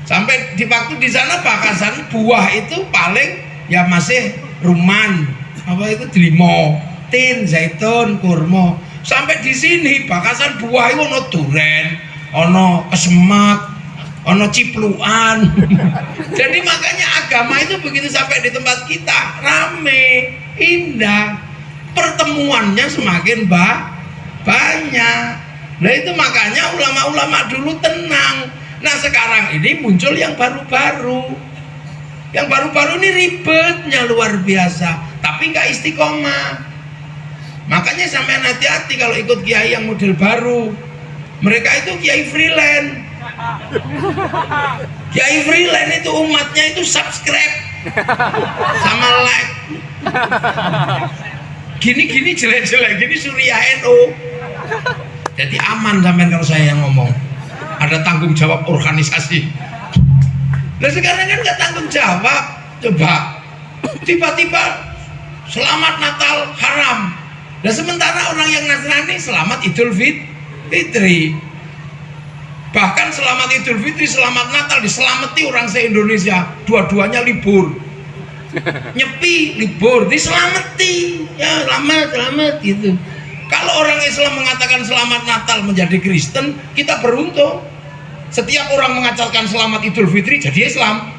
Sampai di waktu di sana bahasan buah itu paling ya masih ruman, apa itu delimo, tin, zaitun, kurma. Sampai di sini bakasan buah itu ono duren, ono kesemak, ono cipluan. Jadi makanya agama itu begitu sampai di tempat kita rame, indah, pertemuannya semakin banyak. Nah itu makanya ulama-ulama dulu tenang. Nah sekarang ini muncul yang baru-baru. Yang baru-baru ini ribetnya luar biasa, tapi nggak istiqomah. Makanya sampean hati-hati kalau ikut kiai yang model baru. Mereka itu kiai freelance. Kiai freelance itu umatnya itu subscribe sama like. Gini-gini jelek-jelek, gini Surya NU. Jadi aman sampean kalau saya yang ngomong. Ada tanggung jawab organisasi. Nah sekarang kan nggak tanggung jawab. Coba tiba-tiba selamat Natal haram. Nah sementara orang yang Nasrani selamat Idul Fitri. Bahkan selamat Idul Fitri, selamat Natal diselamati orang se-Indonesia. Dua-duanya libur. Nyepi libur, diselamati. Ya selamat gitu. Kalau orang Islam mengatakan selamat Natal menjadi Kristen, kita beruntung. Setiap orang mengacarkan selamat Idul Fitri jadi Islam.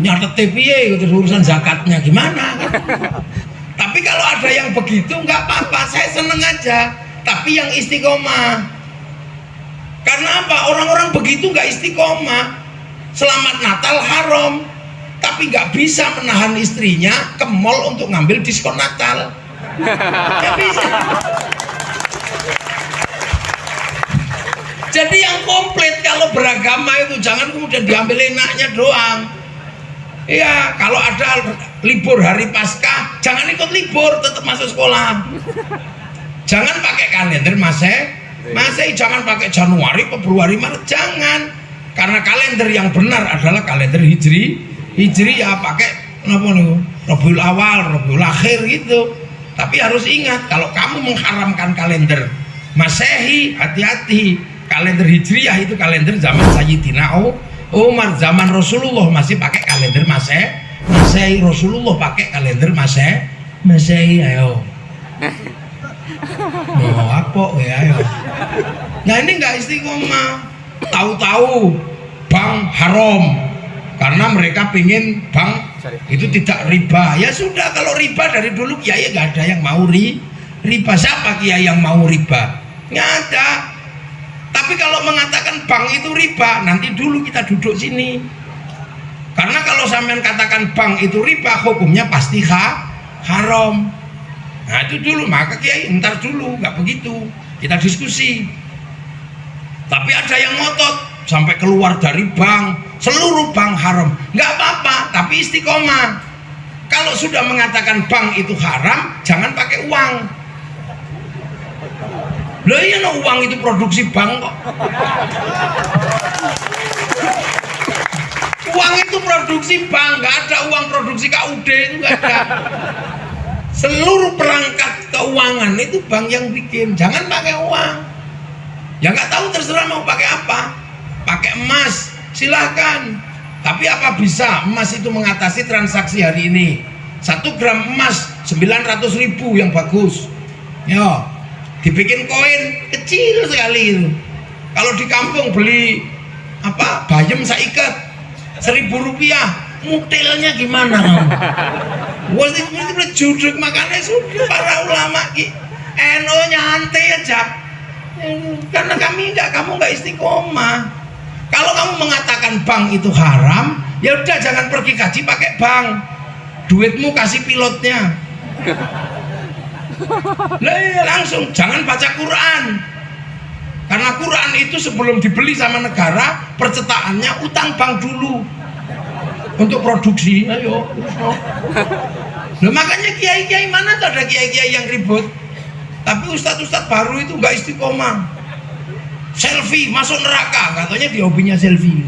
Nyatet TPI itu urusan zakatnya gimana kan? Tapi kalau ada yang begitu nggak apa-apa, saya seneng aja. Tapi yang istiqomah. Karena apa? Orang-orang begitu nggak istiqomah. Selamat Natal haram, tapi nggak bisa menahan istrinya ke mall untuk ngambil diskon Natal. Nggak bisa. Jadi yang komplit kalau beragama itu jangan kemudian diambil enaknya doang. Iya, kalau ada libur hari Paskah, jangan ikut libur, tetap masuk sekolah. Jangan pakai kalender Masehi, jangan pakai Januari, Februari, Maret, jangan. Karena kalender yang benar adalah kalender Hijri ya pakai apa nih? Rabiul Awal, Rabiul Akhir gitu. Tapi harus ingat kalau kamu mengharamkan kalender Masehi, hati-hati. Kalender Hijriyah itu kalender zaman Sayyidina Umar, zaman Rasulullah masih pakai kalender Masehi, Rasulullah pakai kalender Masehi. Ayo. Mau apa ya ayo. Nah ini nggak istiqomah. Tahu-tahu bank haram karena mereka pingin bank itu tidak riba. Ya sudah, kalau riba dari dulu kiai nggak ada yang mau riba. Siapa kiai yang mau riba? Nggak ada. Tapi kalau mengatakan bank itu riba, nanti dulu kita duduk sini. Karena kalau sampean katakan bank itu riba, hukumnya pasti haram. Nah itu dulu, maka kiai entar dulu, nggak begitu. Kita diskusi. Tapi ada yang ngotot sampai keluar dari bank, seluruh bank haram. Nggak apa-apa, tapi istiqomah. Kalau sudah mengatakan bank itu haram, jangan pakai uang. Loh iya no, uang itu produksi bank kok. Uang itu produksi bank, nggak ada uang produksi KUD, itu nggak ada. Seluruh perangkat keuangan itu bank yang bikin. Jangan pakai uang. Ya nggak tahu, terserah mau pakai apa. Pakai emas, silahkan. Tapi apa bisa emas itu mengatasi transaksi hari ini? 1 gram emas 900.000 yang bagus. Yo. Dibikin koin kecil sekali itu. Kalau di kampung beli apa bayam saikat 1.000 rupiah, mutilnya gimana kamu? Wah itu judul, makanya sudah para ulama NU nyantai aja. Karena kamu nggak istiqomah. Kalau kamu mengatakan bank itu haram, ya udah jangan pergi kaji pakai bank. Duitmu kasih pilotnya. Langsung jangan baca Quran, karena Quran itu sebelum dibeli sama negara percetakannya utang bank dulu untuk produksi. Ayo, nah, makanya kiai-kiai mana tuh ada kiai-kiai yang ribut, tapi ustadz-ustadz baru itu nggak istiqomah. Selfie masuk neraka, katanya dia hobinya selfie.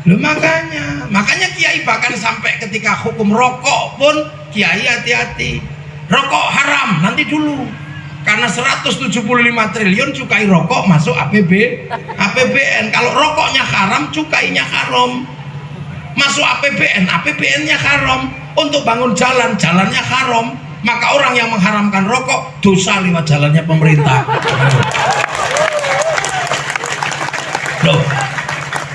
Loh, makanya kiai bahkan sampai ketika hukum rokok pun kiai hati-hati. Rokok haram nanti dulu, karena 175 triliun cukai rokok masuk APBN. Kalau rokoknya haram, cukainya haram. Masuk APBN, APBN-nya haram. Untuk bangun jalan, jalannya haram. Maka orang yang mengharamkan rokok dosa lewat jalannya pemerintah. Loh,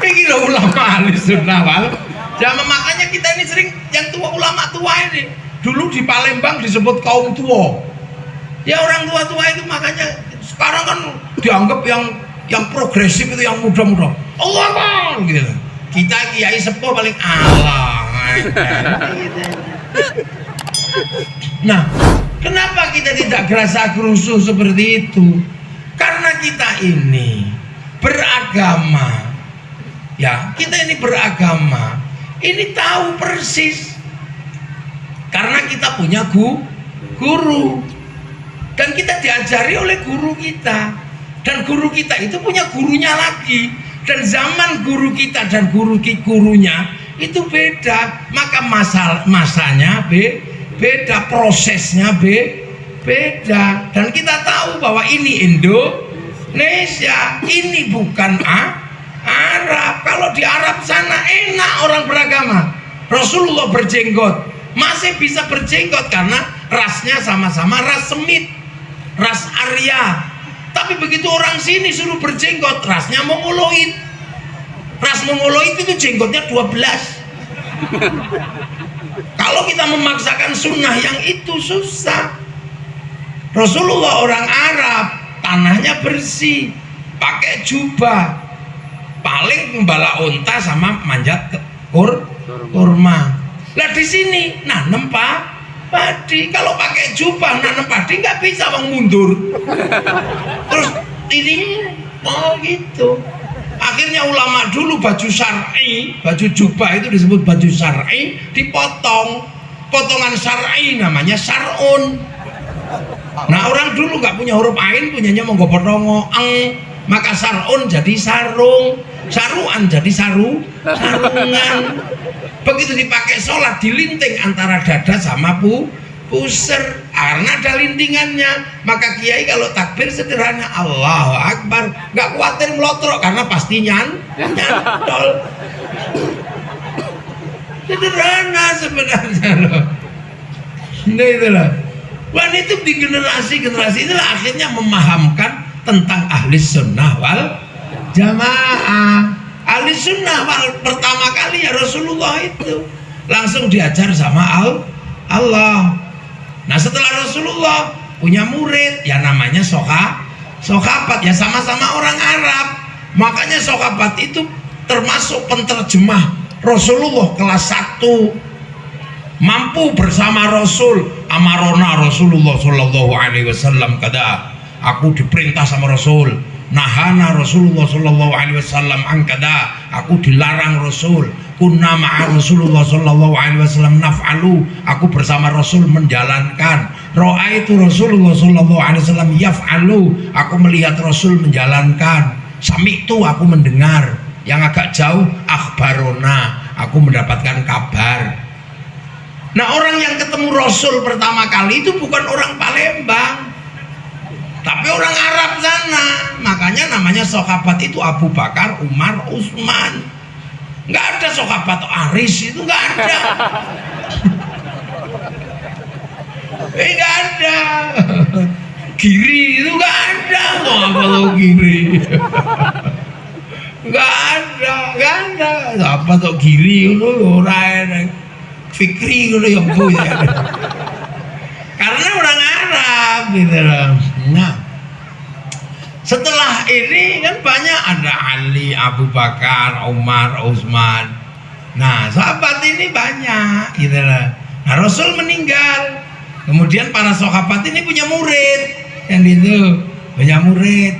ini loh ulama ahli sunnah wal jamaah. Makanya kita ini sering yang tua, ulama tua ini dulu di Palembang disebut kaum tua. Ya orang tua-tua itu makanya sekarang kan dianggap yang progresif itu yang muda-muda. Allah Akbar gitu. Kita kiai sepuh paling Allah. Nah, kenapa kita tidak gerasa gerusu seperti itu? Karena kita ini beragama. Ya, kita ini beragama. Ini tahu persis. Karena kita punya guru. Dan kita diajari oleh guru kita. Dan guru kita itu punya gurunya lagi. Dan zaman guru kita dan gurunya itu beda. Maka masanya beda, prosesnya beda. Dan kita tahu bahwa ini Indonesia, ini bukan Arab. Kalau di Arab sana enak orang beragama. Rasulullah berjenggot, masih bisa berjenggot karena rasnya sama-sama ras Semit, ras Arya. Tapi begitu orang sini suruh berjenggot, rasnya Mongoloid. Ras Mongoloid itu jenggotnya 12. Kalau kita memaksakan sunnah yang itu susah. Rasulullah orang Arab, tanahnya bersih, pakai jubah, paling membala unta sama manjat kurma. Lah di sini nanem padi. Kalau pakai jubah nanem padi nggak bisa, bang, mundur. Terus ini gitu. Akhirnya ulama dulu baju syar'i, baju jubah itu disebut baju syar'i, dipotong. Potongan syar'i namanya syar'un. Nah, orang dulu nggak punya huruf ain, punyanya monggo eng. Maka syar'un jadi sarung, saruan jadi sarungan. Begitu dipakai sholat, dilinting antara dada sama puser, karena ada lintingannya. Maka kiai kalau takbir sederhana, Allahu Akbar, nggak khawatir melotrok karena pasti nyantol. Sederhana sebenarnya loh. Nah itulah. Wan itu di generasi inilah akhirnya memahamkan tentang ahli sunnah wal jamaah. Ahli sunnah wal pertama kali ya Rasulullah itu langsung diajar sama Allah. Nah setelah Rasulullah punya murid ya namanya Sokabat, ya sama-sama orang Arab. Makanya Sokabat itu termasuk penterjemah Rasulullah kelas 1, mampu bersama Rasul. Amarona Rasulullah Shallallahu Alaihi Wasallam, kada aku diperintah sama Rasul. Nahana Rasulullah Shallallahu Alaihi Wasallam angkada, aku dilarang Rasul. Kunna ma'a Rasulullah Shallallahu Alaihi Wasallam naf'alu, aku bersama Rasul menjalankan. Ra'aitu Rasulullah Shallallahu Alaihi Wasallam yaf'alu, aku melihat Rasul menjalankan. Sami'tu, aku mendengar. Yang agak jauh akhbarona, aku mendapatkan kabar. Nah, orang yang ketemu Rasul pertama kali itu bukan orang Palembang, tapi orang Arab sana. Makanya namanya Sokabat itu Abu Bakar, Umar, Utsman. Nggak ada Sokabat Aris, itu nggak ada. Nggak ada. Giri itu nggak ada. Apa lo Giri? Nggak ada. Apa tuh Giri itu orang Fikri itu yang punya. Karena orang Arab gitu loh. Nah, setelah ini kan banyak, ada Ali, Abu Bakar, Umar, Utsman. Nah, sahabat ini banyak gitu loh. Nah, Rasul meninggal. Kemudian para sahabat ini punya murid. Yang itu punya murid.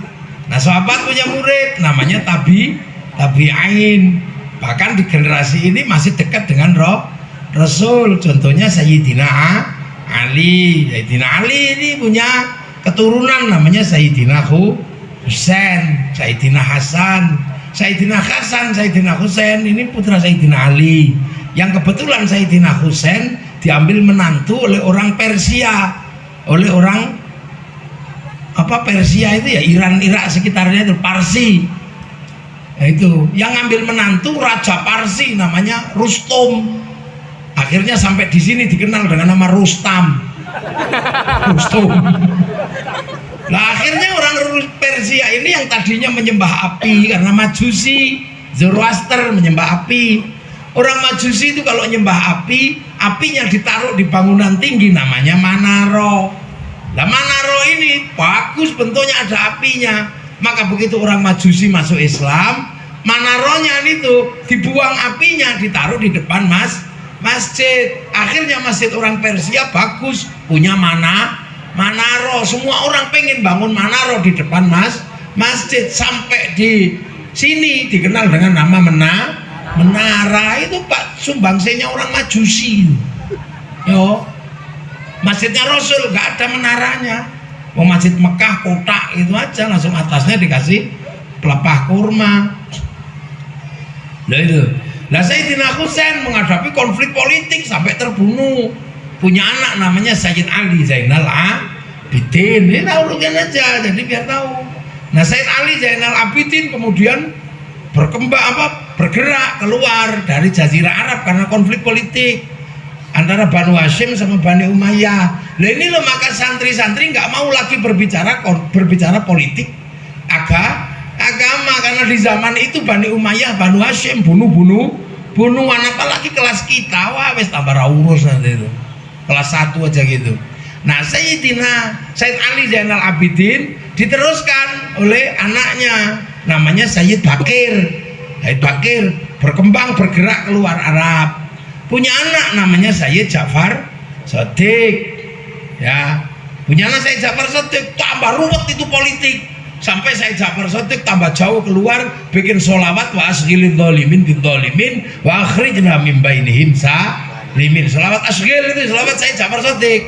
Nah, sahabat punya murid namanya tabi'in. Bahkan di generasi ini masih dekat dengan Rasul. Contohnya Sayyidina Ali. Sayyidina Ali ini punya keturunan namanya Sayyidina Husain, Sayyidina Hasan. Sayyidina Husain ini putra Sayyidina Ali. Yang kebetulan Sayyidina Husain diambil menantu oleh orang Persia, oleh orang Persia itu ya, Iran, Irak sekitarnya itu, Parsi. Nah, itu yang ngambil menantu Raja Parsi namanya Rustum. Akhirnya sampai di sini dikenal dengan nama Rustam. Rustum. Nah akhirnya orang Persia ini yang tadinya menyembah api karena Majusi, Zoroaster menyembah api. Orang Majusi itu kalau nyembah api, apinya ditaruh di bangunan tinggi namanya Manaro. Nah Manaro ini bagus bentuknya ada apinya. Maka begitu orang Majusi masuk Islam, Manaronya itu dibuang apinya, ditaruh di depan masjid. Akhirnya masjid orang Persia bagus, punya Manaro. Semua orang pengen bangun Manaro di depan masjid. Sampai di sini dikenal dengan nama menara. Itu Pak sumbangsihnya orang Majusi. Yo, masjidnya Rasul nggak ada menaranya. Mau masjid Mekah kotak itu aja, langsung atasnya dikasih pelepah kurma. Nah itu. Nah Sayyidina Husain menghadapi konflik politik sampai terbunuh. Punya anak namanya Sayyid Ali Zainal Abidin. Ini tahu aja, jadi biar tahu. Nah Sayyid Ali Zainal Abidin kemudian bergerak keluar dari Jazirah Arab karena konflik politik antara Banu Hashim sama Bani Umayyah. Nah ini loh, maka santri-santri nggak mau lagi berbicara politik agama karena di zaman itu Bani Umayyah, Banu Hashim bunuhan, apalagi kelas kita, wah wes tambah urus nanti itu kelas 1 aja gitu. Nah Sayyid Ali Zainal Abidin diteruskan oleh anaknya namanya Sayyid Bakir. Sayyid Bakir bergerak keluar Arab, punya anak namanya Sayyid Ja'far Shadiq. Ya, punya anak Sayyid Ja'far Shadiq, tambah ruwet itu politik. Sampai Sayyid Ja'far Shadiq tambah jauh keluar, bikin sholawat wa asghilil dhalimin bin dhalimin wa akhrijna min bainihim salimin. Sholawat asghil itu sholawat Sayyid Ja'far Shadiq.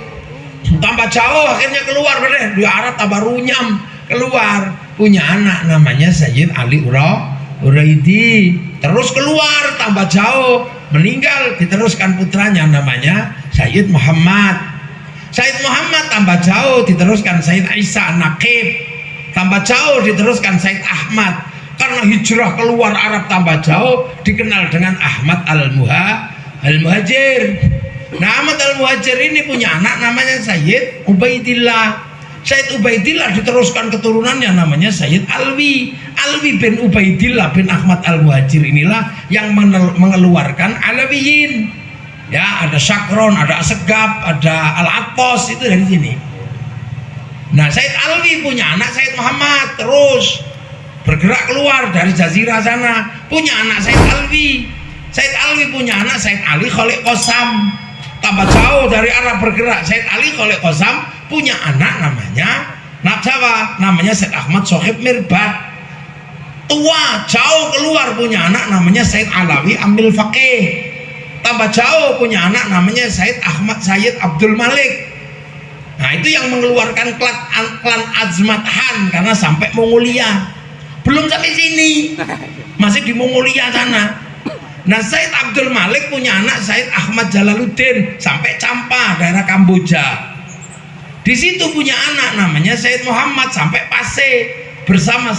Tambah jauh akhirnya keluar deh di Arab, tambah runyam keluar, punya anak namanya Sayyid Ali Uraidi. Terus keluar tambah jauh, meninggal, diteruskan putranya namanya Sayyid Muhammad. Sayyid Muhammad tambah jauh, diteruskan Sayyid Isa Naqib. Tambah jauh diteruskan Sayyid Ahmad. Karena hijrah keluar Arab tambah jauh, dikenal dengan Ahmad Al-Muhajir. Nah Ahmad Al-Muhajir ini punya anak namanya Sayyid Ubaidillah. Sayyid Ubaidillah diteruskan keturunannya namanya Sayyid Alwi. Alwi bin Ubaidillah bin Ahmad Al-Muhajir inilah yang mengeluarkan Alawiyin. Ya, ada Syakron, ada Asegab, ada Al-Attos, itu dari sini. Nah Sayyid Alwi punya anak Sayyid Muhammad, terus bergerak keluar dari Jazirah sana, punya anak Sayyid Alwi. Sayyid Alwi punya anak Sayyid Ali Khalid Qasam. Tambah jauh dari Arab bergerak, Sayyid Ali Khalid Qasam punya anak namanya Sayyid Ahmad Sohib Mirbad. Tua jauh keluar punya anak namanya Sayyid Alawi Amil Faqih. Tambah jauh punya anak namanya Sayyid Ahmad Sayyid Abdul Malik. Nah itu yang mengeluarkan klan Azmat Han karena sampai Mongolia. Belum sampai sini, masih di Mongolia sana. Nah Sayyid Abdul Malik punya anak Sayyid Ahmad Jalaluddin sampai Champa, daerah Kamboja. Di situ punya anak namanya Sayyid Muhammad sampai Pasai bersama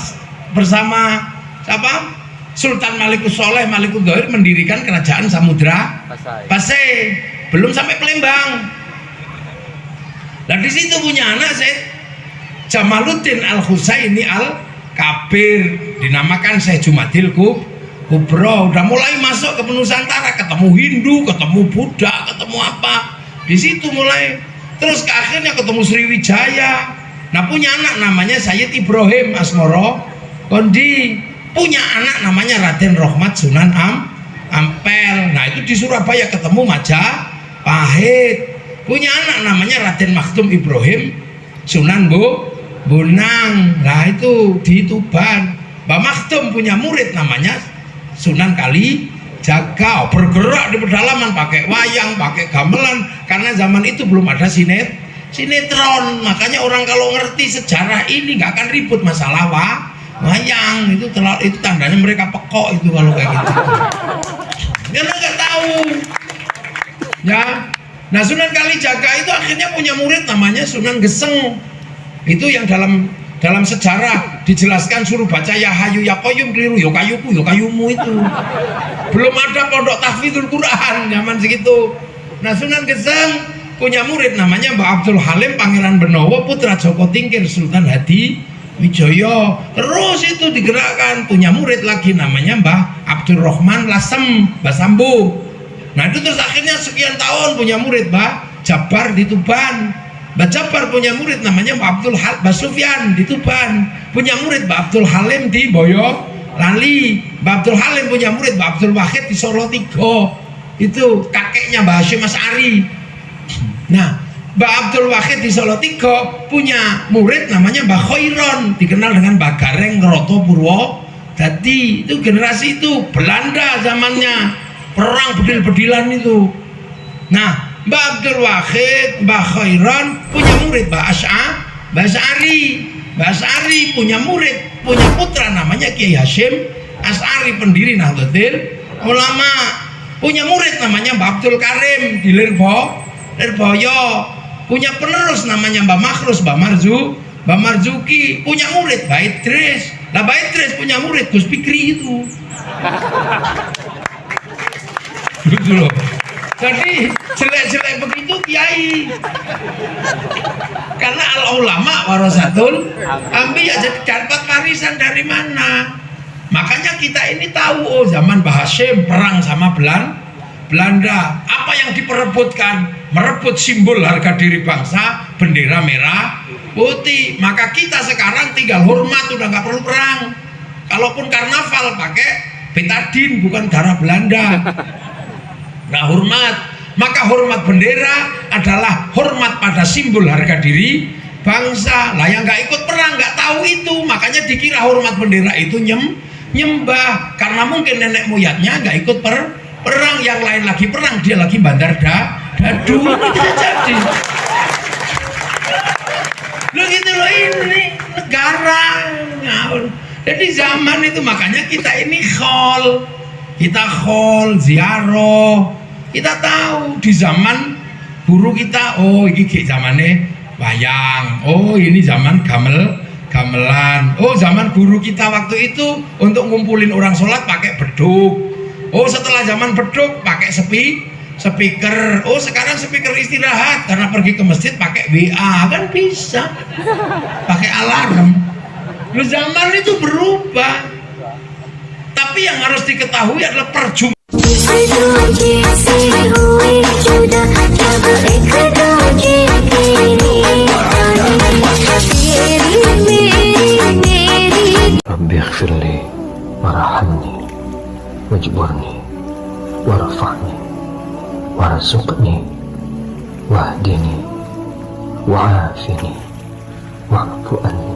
siapa? Sultan Malikus Soleh Malikud Ghair mendirikan kerajaan Samudra Pasai. Belum sampai Palembang. Dan di situ punya anak Sayyid Jamaluddin Al-Husaini Al-Kabir, dinamakan Syekh Jumadil Kubro. Udah mulai masuk ke Nusantara, ketemu Hindu, ketemu Buddha, ketemu apa. Di situ mulai. Terus ke akhirnya ketemu Sriwijaya. Nah punya anak namanya Sayyid Ibrahim Asmoro Kondi. Punya anak namanya Raden Rohmat Sunan Ampel. Nah itu di Surabaya ketemu Majapahit. Punya anak namanya Raden Maktum Ibrahim Sunan Bonang. Nah itu di Tuban. Mbah Maktum punya murid namanya Sunan Kalijaga. Bergerak di pedalaman pakai wayang, pakai gamelan, karena zaman itu belum ada sinetron. Makanya orang kalau ngerti sejarah ini nggak akan ribut masalah wayang. Itu tandanya mereka pekok itu kalau kayak gitu. Dia nggak tahu. Ya. Nah Sunan Kalijaga itu akhirnya punya murid namanya Sunan Geseng. Itu yang dalam sejarah dijelaskan suruh baca ya hayu ya qayyum, keliru ya kayuku ya kayumu itu. Belum ada pondok tahfidzul Quran zaman segitu. Nah Sunan Geseng punya murid namanya Mbah Abdul Halim Pangeran Benowo putra Joko Tingkir Sultan Hadi Wijoyo. Terus itu digerakkan, punya murid lagi namanya Mbah Abdul Rahman Lasem Mbah Sambu. Nah itu terus akhirnya sekian tahun punya murid Mbah Jabar di Tuban. Mbah Jabar punya murid namanya Mbah Abdul Mbah Sufyan di Tuban. Punya murid Mbah Abdul Halim di Boyolali. Mbah Abdul Halim punya murid Mbah Abdul Wahid di Solo Tigo. Itu kakeknya Mbah Hashim Asy'ari. Nah, Mbah Abdul Wahid di Solo Tigo punya murid namanya Mbah Khairon, dikenal dengan Mbah Gareng Ngeroto Purwo. Jadi itu generasi itu Belanda zamannya, perang bedil-bedilan itu. Nah, Mbah Abdul Wahid, Mbah Khairon punya murid Mbah Asy'ari. Mbah Asy'ari punya murid, punya putra namanya Kiai Hashim Asy'ari, pendiri Nahdlatul Ulama. Punya murid namanya Mbah Abdul Karim di Lirboyo. Punya penerus namanya Mbah Makhrus, Mbah Marzuki. Punya murid Mbah Idris. Lah Mbah Idris punya murid Gus Pikri itu. Gitu loh. Jadi jelek-jelek begitu kiai. Karena al ulama warasatul anbiya, jadi dapat warisan dari mana? Makanya kita ini tahu, oh zaman Mbah Hashim perang sama Belanda. Apa yang diperebutkan? Merebut simbol harga diri bangsa, bendera merah putih. Maka kita sekarang tinggal hormat, udah nggak perlu perang. Kalaupun karnaval pakai betadin, bukan darah Belanda. Nah hormat, maka hormat bendera adalah hormat pada simbol harga diri bangsa. Lah yang nggak ikut perang nggak tahu itu, makanya dikira hormat bendera itu nyembah. Karena mungkin nenek moyangnya nggak ikut perang, yang lain lagi perang, dia lagi bandar dadu, bisa jadi. Lo gitu loh, ini negara. Jadi zaman itu makanya kita ini khol ziarah. Kita tahu di zaman guru kita, oh ini zamannya wayang, oh ini zaman gamelan, oh zaman guru kita waktu itu untuk ngumpulin orang sholat pakai beduk, oh setelah zaman beduk pakai speaker, oh sekarang speaker istirahat karena pergi ke masjid pakai WA, kan bisa pakai alarm. Lu zaman itu berubah, tapi yang harus diketahui adalah perjumpaan. Rabbi ighfirli warhamni wajburni warfa'ni warzuqni wahdini wa'afini wa'fu anni.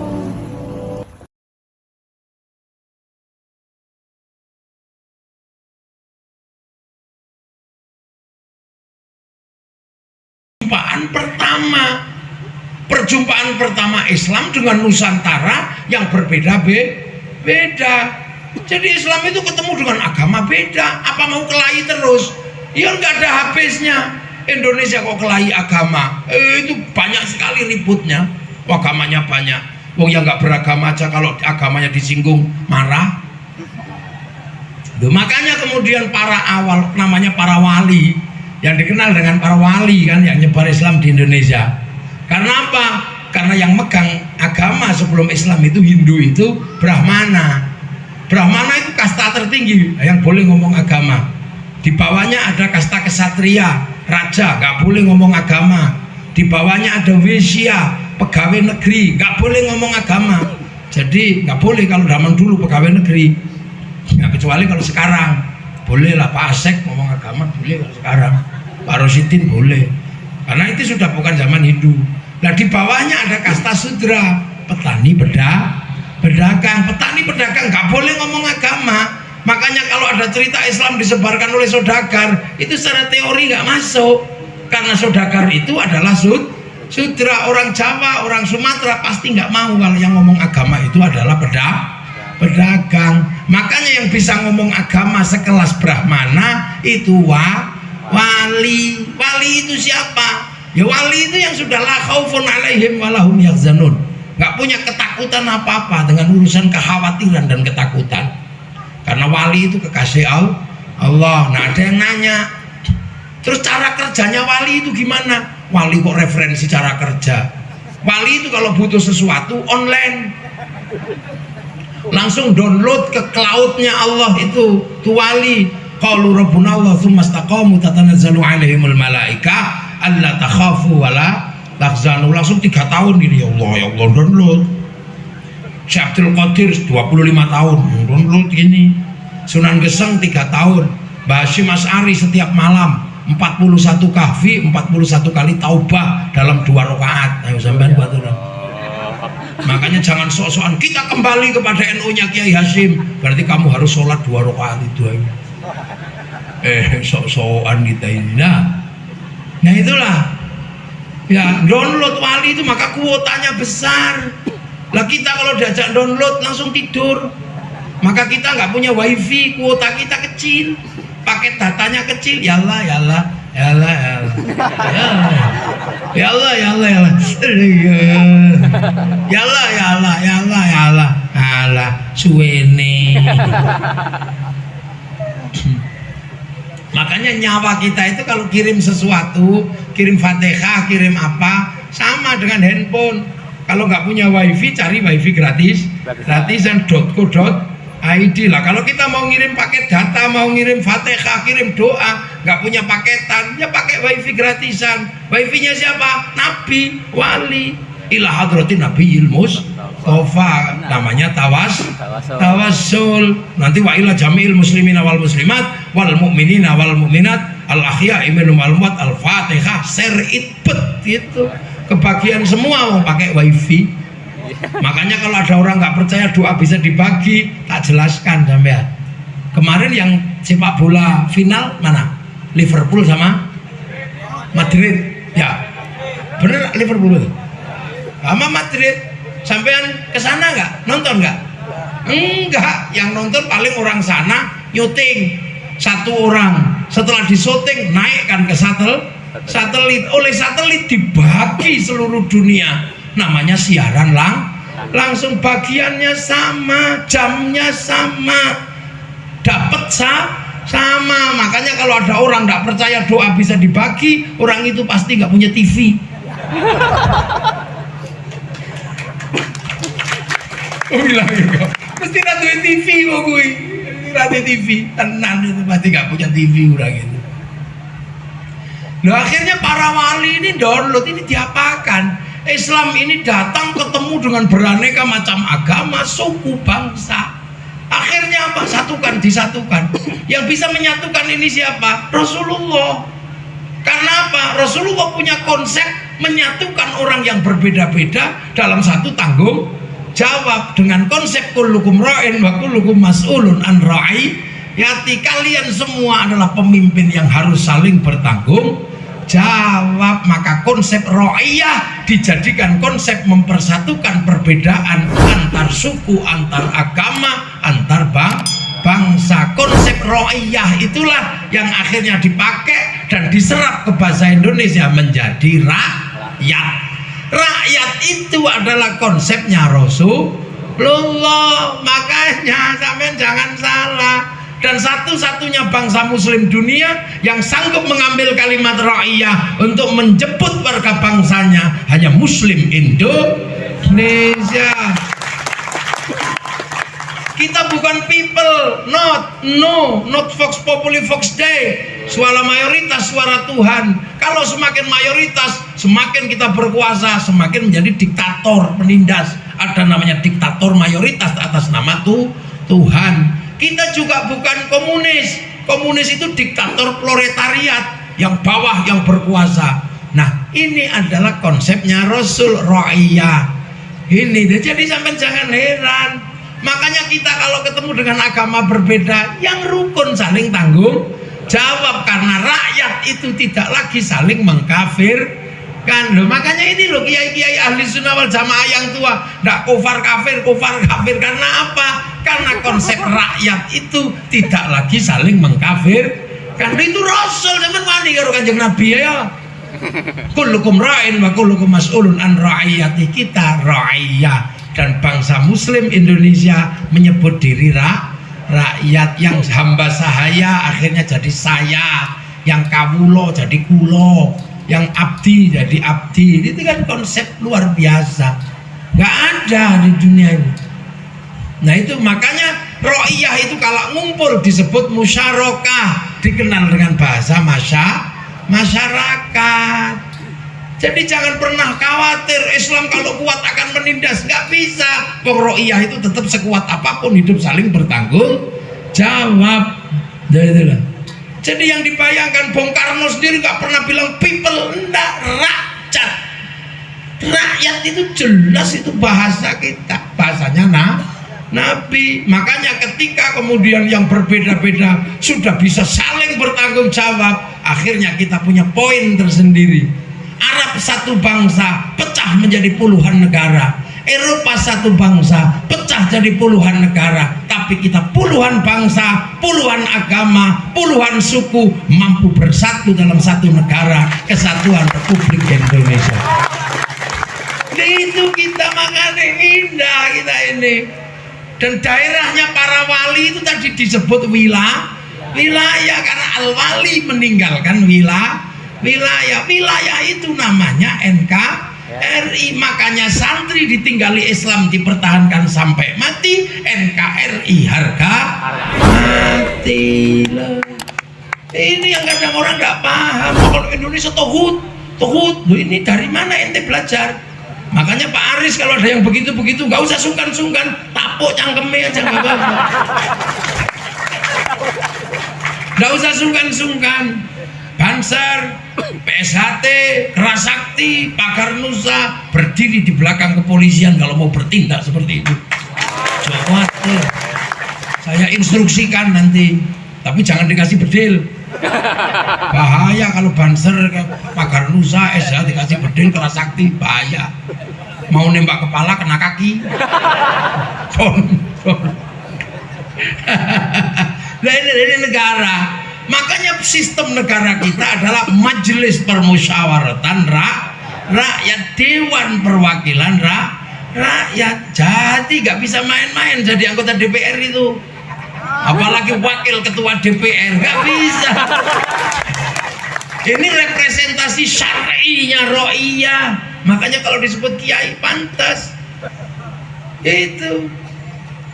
Perjumpaan pertama Islam dengan Nusantara yang berbeda-beda. Jadi Islam itu ketemu dengan agama beda. Apa mau kelahi terus? Ya nggak ada habisnya. Indonesia kok kelahi agama? Itu banyak sekali ributnya. Agamanya banyak. Wong yang nggak beragama aja kalau agamanya disinggung marah. Makanya kemudian para awal namanya para wali, yang dikenal dengan para wali kan, yang nyebar Islam di Indonesia. Karena apa? Karena yang megang agama sebelum Islam itu Hindu itu Brahmana. Brahmana itu kasta tertinggi yang boleh ngomong agama. Di bawahnya ada kasta kesatria, raja, nggak boleh ngomong agama. Di bawahnya ada Wisya, pegawai negeri, nggak boleh ngomong agama. Jadi nggak boleh kalau zaman dulu pegawai negeri. Nah, kecuali kalau sekarang boleh lah, Pak Asek ngomong agama boleh kalau sekarang. Pak Rosidin boleh. Karena itu sudah bukan zaman Hindu. Nah di bawahnya ada kasta sudra, petani pedagang. Petani pedagang nggak boleh ngomong agama. Makanya kalau ada cerita Islam disebarkan oleh saudagar, itu secara teori nggak masuk. Karena saudagar itu adalah sudra. Orang Jawa, orang Sumatera pasti nggak mau kalau yang ngomong agama itu adalah pedagang. Makanya yang bisa ngomong agama sekelas Brahmana itu wali. Wali itu siapa? Ya wali itu yang sudah la khaufun alaihim walahum yahzanun, nggak punya ketakutan apa-apa dengan urusan kekhawatiran dan ketakutan. Karena wali itu kekasih Allah. Nah ada yang nanya, terus cara kerjanya wali itu gimana? wali kok referensi cara kerja. Wali itu kalau butuh sesuatu online, langsung download ke cloudnya Allah itu wali. Qalu rabbuna Allah tsumma istaqamu tatanazzalu alaihimul malaika alla takhafu wala tahzanu. Langsung 3 tahun gini, ya Allah download. Syekh Abdul Qadir 25 tahun download gini. Sunan Geseng 3 tahun. Mbah Hasyim Asy'ari setiap malam 41 kahfi, 41 kali taubah dalam 2 rakaat. Ayo sampean buat orang. Makanya jangan sok-sokan kita kembali kepada NU-nya Kiai Hasyim, berarti kamu harus sholat 2 rakaat itu aja. Sok-sokan kita ini. Nah itulah. Ya, download wali itu maka kuotanya besar. Lah kita kalau diajak download langsung tidur. Maka kita nggak punya wifi, kuota kita kecil, paket datanya kecil. Ya Allah suwene. Makanya nyawa kita itu kalau kirim sesuatu, kirim Fatihah, kirim apa, sama dengan handphone. Kalau nggak punya wifi, cari wifi gratisan .co.id lah. Kalau kita mau ngirim paket data, mau ngirim Fatihah, kirim doa, nggak punya paketan, ya pakai wifi gratisan. Wifi-nya siapa? Nabi, wali. Ila hadratin Nabiyil Mustafa, namanya tawassul. Nanti wa ila jami'il muslimina wal muslimat wal mu'minina wal mu'minat al ahya'i minhum wal amwat al Fatihah seritbet gitu. Kebagian semua mau pakai wifi. Makanya kalau ada orang nggak percaya doa bisa dibagi, tak jelaskan sampean. Kemarin yang sepak bola final mana? Liverpool sama Madrid. Ya. Bener Liverpool itu. Sama Madrid. Sampean kesana nggak? Nonton nggak? Enggak. Yang nonton paling orang sana nyuting 1 orang. Setelah disyuting naikkan ke satelit. Oleh satelit dibagi seluruh dunia. Namanya siaran langsung, bagiannya sama, jamnya sama, dapat sama. Makanya kalau ada orang nggak percaya doa bisa dibagi, orang itu pasti nggak punya TV. Oh bilang juga, mesti ratu TV kok gue, ratu TV, tenan itu pasti nggak punya TV orang itu. Nah akhirnya para wali ini download, ini diapakan? Islam ini datang ketemu dengan beraneka macam agama, suku, bangsa. Akhirnya apa? Disatukan. Yang bisa menyatukan ini siapa? Rasulullah. Karena apa? Rasulullah punya konsep menyatukan orang yang berbeda-beda dalam satu tanggung jawab dengan konsep kullukum ra'in wa kullukum mas'ulun an ra'iyati. Kalian semua adalah pemimpin yang harus saling bertanggung jawab. Maka konsep ra'iyah dijadikan konsep mempersatukan perbedaan antar suku, antar agama, antar bangsa. Konsep ra'iyah itulah yang akhirnya dipakai dan diserap ke bahasa Indonesia menjadi rakyat. Rakyat itu adalah konsepnya Rasulullah. Makanya sampean jangan salah. Dan satu-satunya bangsa muslim dunia yang sanggup mengambil kalimat ra'iyah untuk menjemput warga bangsanya hanya muslim Indonesia. Kita bukan people, not vox populi vox dei. Suara mayoritas, suara Tuhan. Kalau semakin mayoritas, semakin kita berkuasa, semakin menjadi diktator, penindas. Ada namanya diktator mayoritas atas nama Tuhan. Kita juga bukan komunis. Komunis itu diktator proletariat, yang bawah yang berkuasa. Nah, ini adalah konsepnya Rasul Ra'iyah. Ini, jadi sampai jangan heran. Makanya kita kalau ketemu dengan agama berbeda, yang rukun saling tanggung jawab, karena rakyat itu tidak lagi saling mengkafirkan. Loh, makanya ini loh kiai-kiai ahli sunnah wal jamaah yang tua ndak kufar kafir. Karena apa? Karena konsep rakyat itu tidak lagi saling mengkafirkan. Itu Rasul zaman wani karo Kanjeng Nabi ya. Kullukum ra'in wa kullukum mas'ulun an ra'iyati. Kita ra'iyah. Dan bangsa muslim Indonesia menyebut diri rakyat. Yang hamba sahaya akhirnya jadi saya, yang kawulo jadi kulo. yang abdi jadi abdi. Itu kan konsep luar biasa, nggak ada di dunia ini. Nah itu makanya ro'iyah itu kalau ngumpul disebut musyarakah, dikenal dengan bahasa masyarakat. Jadi jangan pernah khawatir Islam kalau kuat akan menindas, nggak bisa. Ro'iyah itu tetap sekuat apapun hidup saling bertanggung jawab. Jadi yang dibayangkan Bung Karno sendiri nggak pernah bilang people, enggak, rakyat itu jelas, itu bahasa kita, bahasanya Nabi. Makanya ketika kemudian yang berbeda-beda sudah bisa saling bertanggung jawab, akhirnya kita punya poin tersendiri. Arab satu bangsa pecah menjadi puluhan negara, Eropa satu bangsa pecah jadi puluhan negara, tapi kita puluhan bangsa, puluhan agama, puluhan suku mampu bersatu dalam satu negara, kesatuan Republik Indonesia. Itu kita makanya indah kita ini. Dan daerahnya para wali itu tadi disebut wilayah karena al-wali meninggalkan wilayah itu namanya NKRI. Makanya santri ditinggali Islam dipertahankan sampai mati, NKRI harga mati. Ini yang kadang orang nggak paham. Kalau Indonesia tohut, ini dari mana ente belajar? Makanya Pak Aris kalau ada yang begitu-begitu nggak usah sungkan-sungkan, tapuk cangkeme aja nggak apa-apa. Nggak usah sungkan-sungkan. Banser, PSHT, Kerasakti, Pagar Nusa berdiri di belakang kepolisian kalau mau bertindak seperti itu. Jangan, saya instruksikan nanti, tapi jangan dikasih bedil. Bahaya kalau Banser, Pagar Nusa, SH dikasih bedil, Kerasakti bahaya. Mau nembak kepala kena kaki. Nah ini negara. Makanya sistem negara kita adalah majelis permusyawaratan rakyat, dewan perwakilan rakyat. Jadi nggak bisa main-main jadi anggota DPR itu, apalagi wakil ketua DPR, nggak bisa. Ini representasi syar'inya ro'iyah. Makanya kalau disebut kiai pantas itu.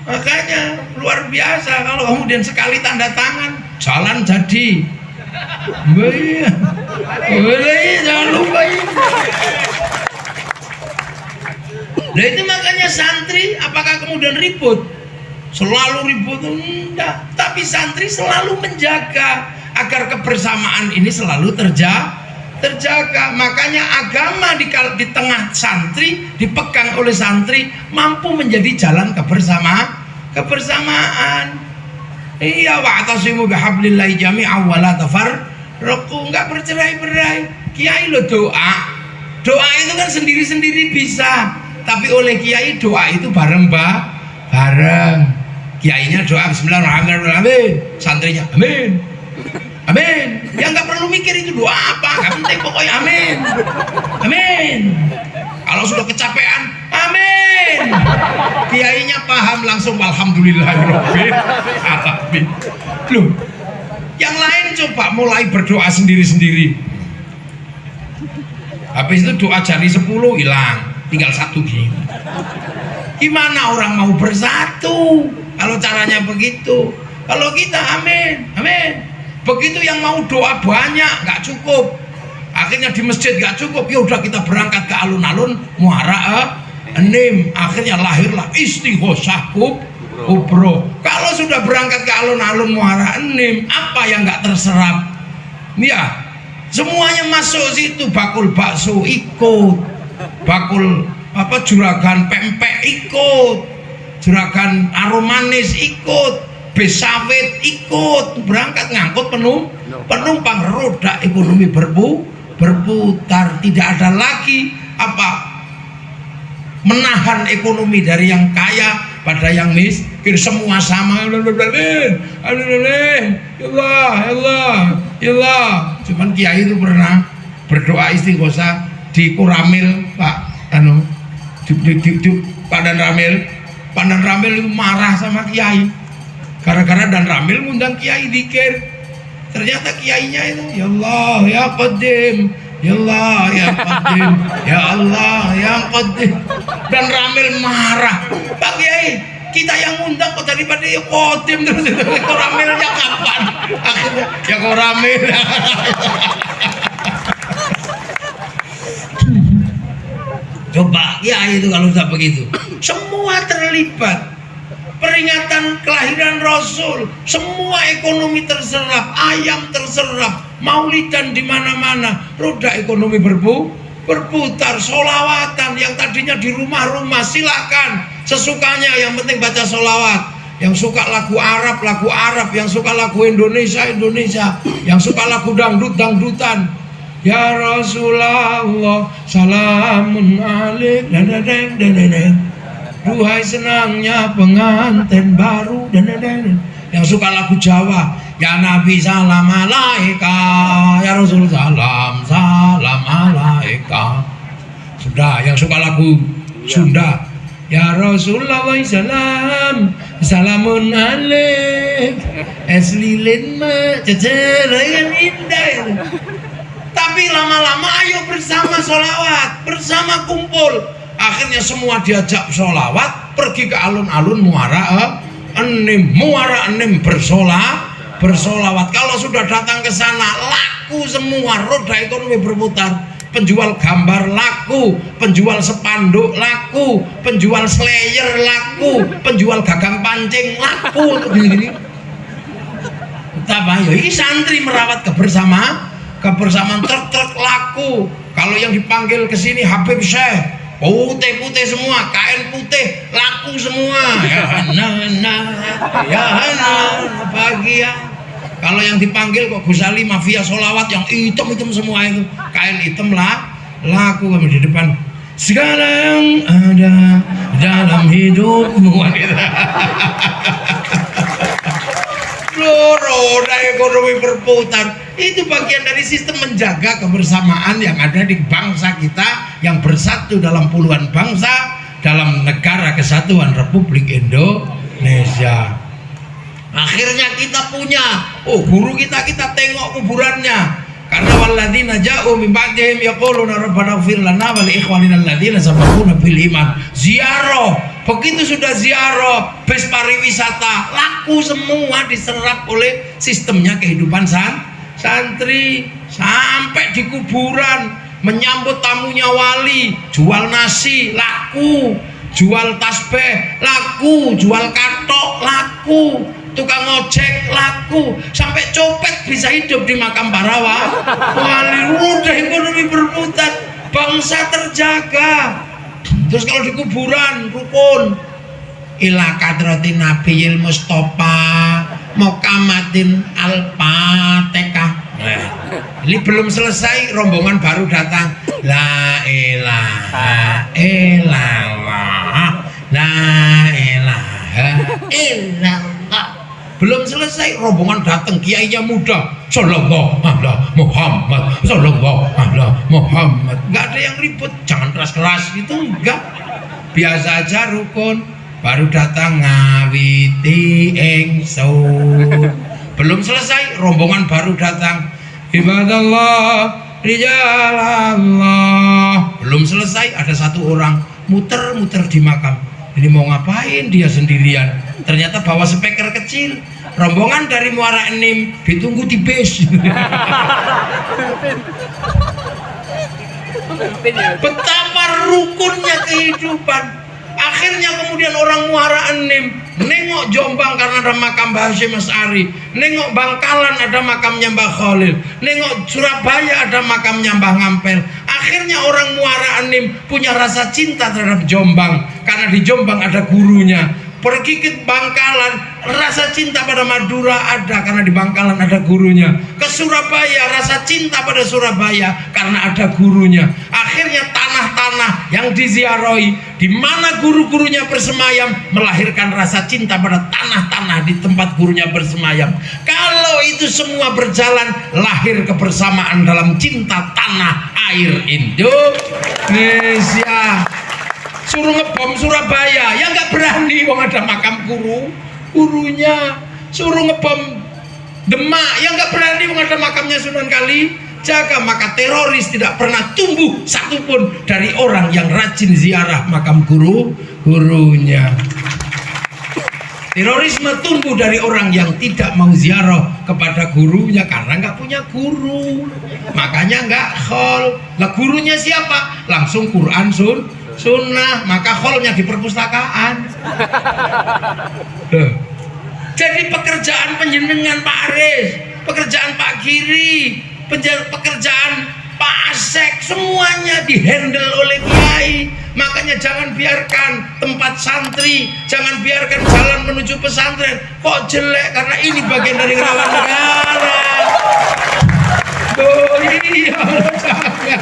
Makanya luar biasa kalau kemudian sekali tanda tangan jalan jadi. Jangan lupa ini. Nah itu makanya santri apakah kemudian ribut? Selalu ribut? Enggak. Tapi santri selalu menjaga agar kebersamaan ini selalu terjaga. Makanya agama di tengah santri dipegang oleh santri mampu menjadi jalan kebersamaan. Iya, wa'tasimu bihablillahi jami'an wa la tafarraqu, enggak bercerai-berai. Kiai lo doa itu kan sendiri-sendiri bisa, tapi oleh kiai doa itu bareng. Kiainya doa bismillahirrahmanirrahim, santrinya amin. Amin. Ya nggak perlu mikir itu doa apa, nggak penting pokoknya amin. Amin. Kalau sudah kecapean, amin. Kiainya paham langsung alhamdulillahirobbil alamin. Loh, yang lain coba mulai berdoa sendiri-sendiri. Habis itu doa jari 10 hilang, tinggal 1 gini. Gimana orang mau bersatu kalau caranya begitu? Kalau kita amin, amin. Begitu yang mau doa banyak nggak cukup, akhirnya di masjid nggak cukup, ya udah kita berangkat ke alun-alun muara enim, akhirnya lahirlah istighosah kubro. Kalau sudah berangkat ke alun-alun muara enim, apa yang nggak terserap? Ya semuanya masuk situ, bakul bakso ikut, bakul juragan pempek ikut, juragan aromanis ikut, bis sawit ikut, berangkat ngangkut penumpang, roda ekonomi berputar. Tidak ada lagi menahan ekonomi dari yang kaya pada yang miskin, semua sama. Allah. Cuman kiai itu pernah berdoa istighosah di Kuramil, Pak Pak Dan Ramil itu marah sama kiai. Gara-gara Dan Ramil ngundang kiai dikir. Ternyata kiainya itu, ya Allah, ya Qadim, Ya Allah ya Qadim, ya Allah ya Qadim. Dan Ramil marah, Pak Kiai, kita yang undang kok daripada ya Qadim terus kok Ramilnya kapan? Akhirnya ya kok Ramil. Coba ya itu kalau sudah begitu, semua terlibat. Peringatan kelahiran Rasul, semua ekonomi terserap, ayam terserap, maulidan di mana-mana, roda ekonomi berputar, solawatan yang tadinya di rumah-rumah silakan sesukanya, yang penting baca solawat. Yang suka lagu Arab, yang suka lagu Indonesia, yang suka lagu dangdutan. Ya Rasulullah, salamun alaik, duhai senangnya pengantin baru, yang suka lagu Jawa, ya Nabi salam alaika, ya Rasul salam alaika. Sudah, yang suka lagu Sunda, ya Rasulullah salamun alaik, es lilin mah ceceran indah. Tapi lama-lama ayo bersama sholawat, bersama kumpul. Akhirnya semua diajak sholawat, pergi ke alun-alun Muara Enim bersolawat. Kalau sudah datang ke sana laku semua, roda ekonomi berputar. Penjual gambar laku, penjual spanduk laku, penjual slayer laku, penjual gagang pancing laku. Gini-gini. Betapa ya, ini santri merawat kebersamaan truk laku. Kalau yang dipanggil ke sini Habib Syekh, putih semua, kain putih laku semua. Ya hana bahagia. Kalau yang dipanggil kok Gus Ali mafia solawat yang hitam semua itu, kain hitam laku kami di depan. Segala yang ada dalam hidupmu. Roda ekonomi berputar. Itu bagian dari sistem menjaga kebersamaan yang ada di bangsa kita yang bersatu dalam puluhan bangsa dalam negara kesatuan Republik Indonesia. Akhirnya kita punya, guru kita tengok kuburannya. Karena walladzina ja'u min ba'dihim yaquluna rabbana ighfir lana wa li ikhwanina alladzina sabaquna bil iman. Ziarah, begitu sudah ziarah, bis pariwisata laku semua diserap oleh sistemnya kehidupan santri. Sampai di kuburan menyambut tamunya wali, jual nasi laku, jual tasbih laku, jual katok laku, tukang ojek laku, sampai copet bisa hidup di makam para wali. Udah ekonomi berputar, bangsa terjaga. Terus kalau di kuburan rukun ila kadratin nabiyil mustofa mokamatin al-fatihah. Ini belum selesai, rombongan baru datang. La ilaha illallah, la ilaha illallah. Belum selesai, rombongan datang, kiainya muda, sallallahu alaihi Muhammad, sallallahu alaihi Muhammad. Enggak ada yang ribut, jangan keras-keras gitu, enggak. Biasa aja rukun. Baru datang ngawiti ingsun. Belum selesai, rombongan baru datang. Ibadallah, rijalallah. Belum selesai, ada satu orang muter-muter di makam. Ini mau ngapain dia sendirian? Ternyata bawa speaker kecil. Rombongan dari Muara Enim ditunggu di bis. Betapa rukunnya kehidupan. Akhirnya kemudian orang Muara Enim nengok Jombang karena ada makam Mbah Hasyim Asy'ari, nengok Bangkalan ada makamnya Mbah Khalil, nengok Surabaya ada makamnya Mbah Ngampel. Akhirnya orang Muara Enim punya rasa cinta terhadap Jombang karena di Jombang ada gurunya. Pergi ke Bangkalan, rasa cinta pada Madura ada karena di Bangkalan ada gurunya. Ke Surabaya, rasa cinta pada Surabaya karena ada gurunya. Akhirnya tanah-tanah yang diziarahi, di mana guru-gurunya bersemayam, melahirkan rasa cinta pada tanah-tanah di tempat gurunya bersemayam. Kalau itu semua berjalan, lahir kebersamaan dalam cinta tanah air Indonesia. Suruh ngebom Surabaya, ya nggak berani, wong ada makam gurunya. Suruh ngebom Demak, ya nggak berani, wong ada makamnya Sunan jaga, maka teroris tidak pernah tumbuh satupun dari orang yang rajin ziarah makam gurunya. Terorisme tumbuh dari orang yang tidak mau ziarah kepada gurunya karena nggak punya guru, makanya nggak khol. Lah gurunya siapa? Langsung Quran sunnah, maka kholnya di perpustakaan. Jadi pekerjaan penjenengan Pak Aris, pekerjaan Pak Giri, pekerjaan Pak Asek, semuanya dihandle oleh kiai. Makanya jangan biarkan tempat santri, jangan biarkan jalan menuju pesantren kok jelek, karena ini bagian dari ngelawan negara. Oh iya, jangan.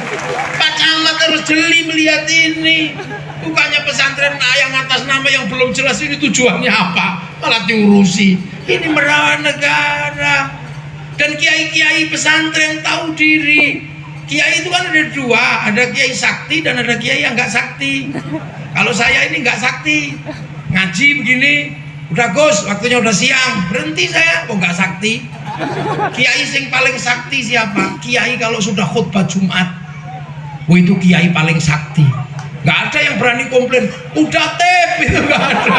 Pak Camat harus jeli melihat ini. Bukannya pesantren yang atas nama yang belum jelas ini tujuannya apa, malah diurusi. Ini melawan negara. Dan kiai-kiai pesantren tahu diri. Kiai itu kan ada dua, ada kiai sakti dan ada kiai yang nggak sakti. Kalau saya ini nggak sakti, ngaji begini, udah Gus, waktunya udah siang, berhenti saya, kok nggak sakti. Kiai sing paling sakti siapa? Kiai kalau sudah khutbah Jumat, itu kiai paling sakti. Nggak ada yang berani komplain, udah tep, itu nggak ada.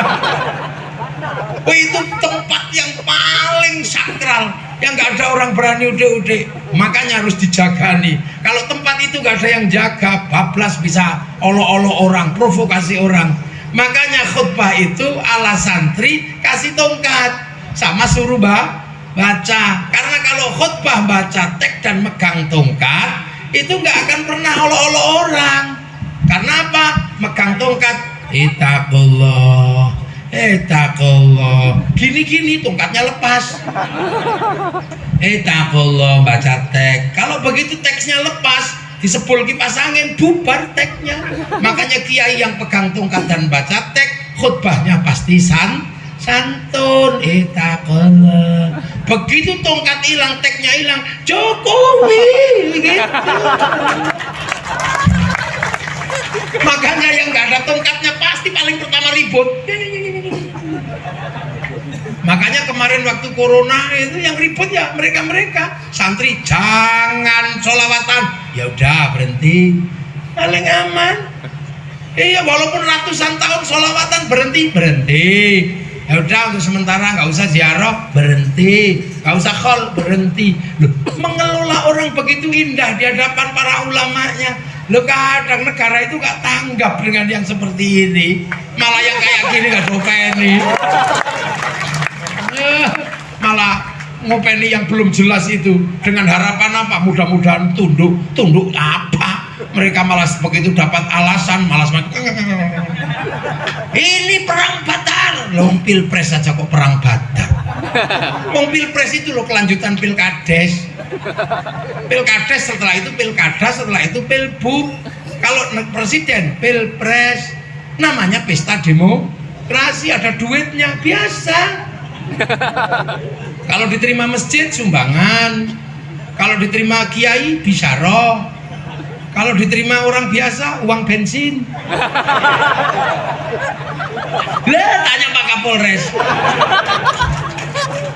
Itu tempat yang paling sakral, yang nggak ada orang berani ude-ude, makanya harus dijaga nih. Kalau tempat itu nggak ada yang jaga, bablas bisa olo-olo orang, provokasi orang. Makanya khutbah itu ala santri kasih tongkat sama suruh baca. Karena kalau khutbah baca teks dan megang tongkat itu nggak akan pernah olo-olo orang. Karena apa? Megang tongkat, ittaqullah, gini-gini tongkatnya lepas. Ittaqullah, baca teks. Kalau begitu teksnya lepas, disebul kipas angin, bubar teksnya. Makanya kiai yang pegang tongkat dan baca teks, khutbahnya pasti santun. Ittaqullah. Begitu tongkat hilang, teksnya hilang, Jokowi gitu. Makanya yang nggak ada tongkatnya pasti paling pertama ribut. Makanya kemarin waktu corona itu yang ribut ya mereka santri, jangan sholawatan. Ya udah berhenti, paling aman. Iya, walaupun ratusan tahun sholawatan berhenti. Ya udah untuk sementara nggak usah ziarah, berhenti. Nggak usah khol, berhenti. Loh, mengelola orang begitu indah di hadapan para ulamanya. Loh, kadang negara itu nggak tanggap dengan yang seperti ini, malah yang kayak gini nggak dopeni. Malah ngopeni yang belum jelas itu dengan harapan apa? Mudah-mudahan tunduk apa? Mereka malah begitu dapat alasan malas. Ini perang Badar, loh pilpres saja kok perang Badar. Wong pilpres itu loh kelanjutan pilkades. Pilkades setelah itu pilkada, setelah itu pilbub. Kalau presiden pilpres, namanya pesta demokrasi, ada duitnya biasa. Kalau diterima masjid sumbangan, kalau diterima kiai bisyarah, kalau diterima orang biasa uang bensin. Lah tanya Pak Kapolres.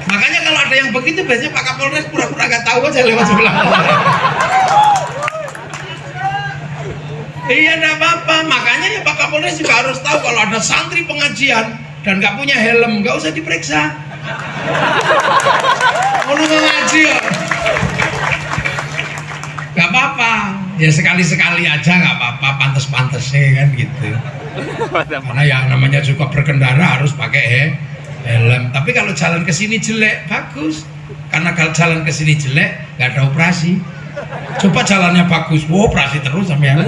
Makanya kalau ada yang begitu biasanya Pak Kapolres pura-pura gak tahu aja lewat sebelah. Iya enggak apa-apa. Makanya ya Pak Kapolres juga harus tahu kalau ada santri pengajian dan gak punya helm, gak usah diperiksa. Kalau ngaji ya gak apa-apa, ya sekali-sekali aja gak apa-apa, pantes-pantesnya kan gitu. Karena yang namanya juga berkendara harus pakai helm. Tapi kalau jalan ke sini jelek, bagus. Karena kalau jalan ke sini jelek, gak ada operasi. Coba jalannya bagus, operasi terus sampean.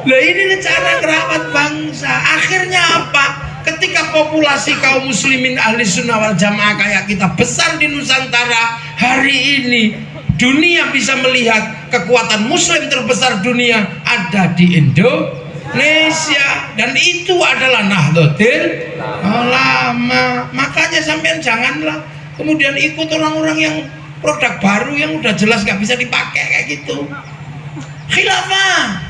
Lah ini cara merawat bangsa. Akhirnya apa? Ketika populasi kaum muslimin ahli sunnah wal jamaah kayak kita besar di Nusantara hari ini, dunia bisa melihat kekuatan muslim terbesar dunia ada di Indonesia, dan itu adalah Nahdlatul Ulama. Makanya sampean janganlah kemudian ikut orang-orang yang produk baru yang udah jelas gak bisa dipakai kayak gitu. Khilafah,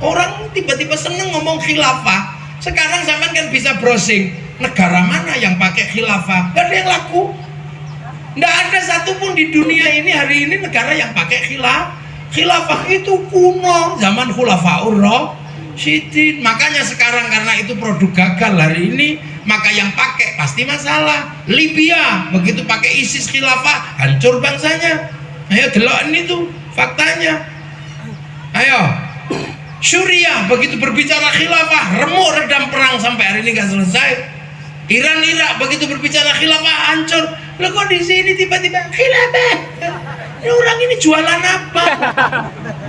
orang tiba-tiba seneng ngomong khilafah. Sekarang sampean kan bisa browsing negara mana yang pakai khilafah, gak ada yang laku. Tidak ada satupun di dunia ini hari ini negara yang pakai khilafah itu kuno, zaman Khulafaur Rasyidin. Makanya sekarang karena itu produk gagal hari ini, maka yang pakai pasti masalah. Libya begitu pakai ISIS khilafah, hancur bangsanya. Ayo delok ini tuh faktanya. Ayo, Suriah begitu berbicara khilafah, remuk redam perang sampai hari ini nggak selesai. Iran, Irak begitu berbicara khilafah, hancur. Lo kok di sini tiba-tiba khilafah? Ini orang ini jualan apa?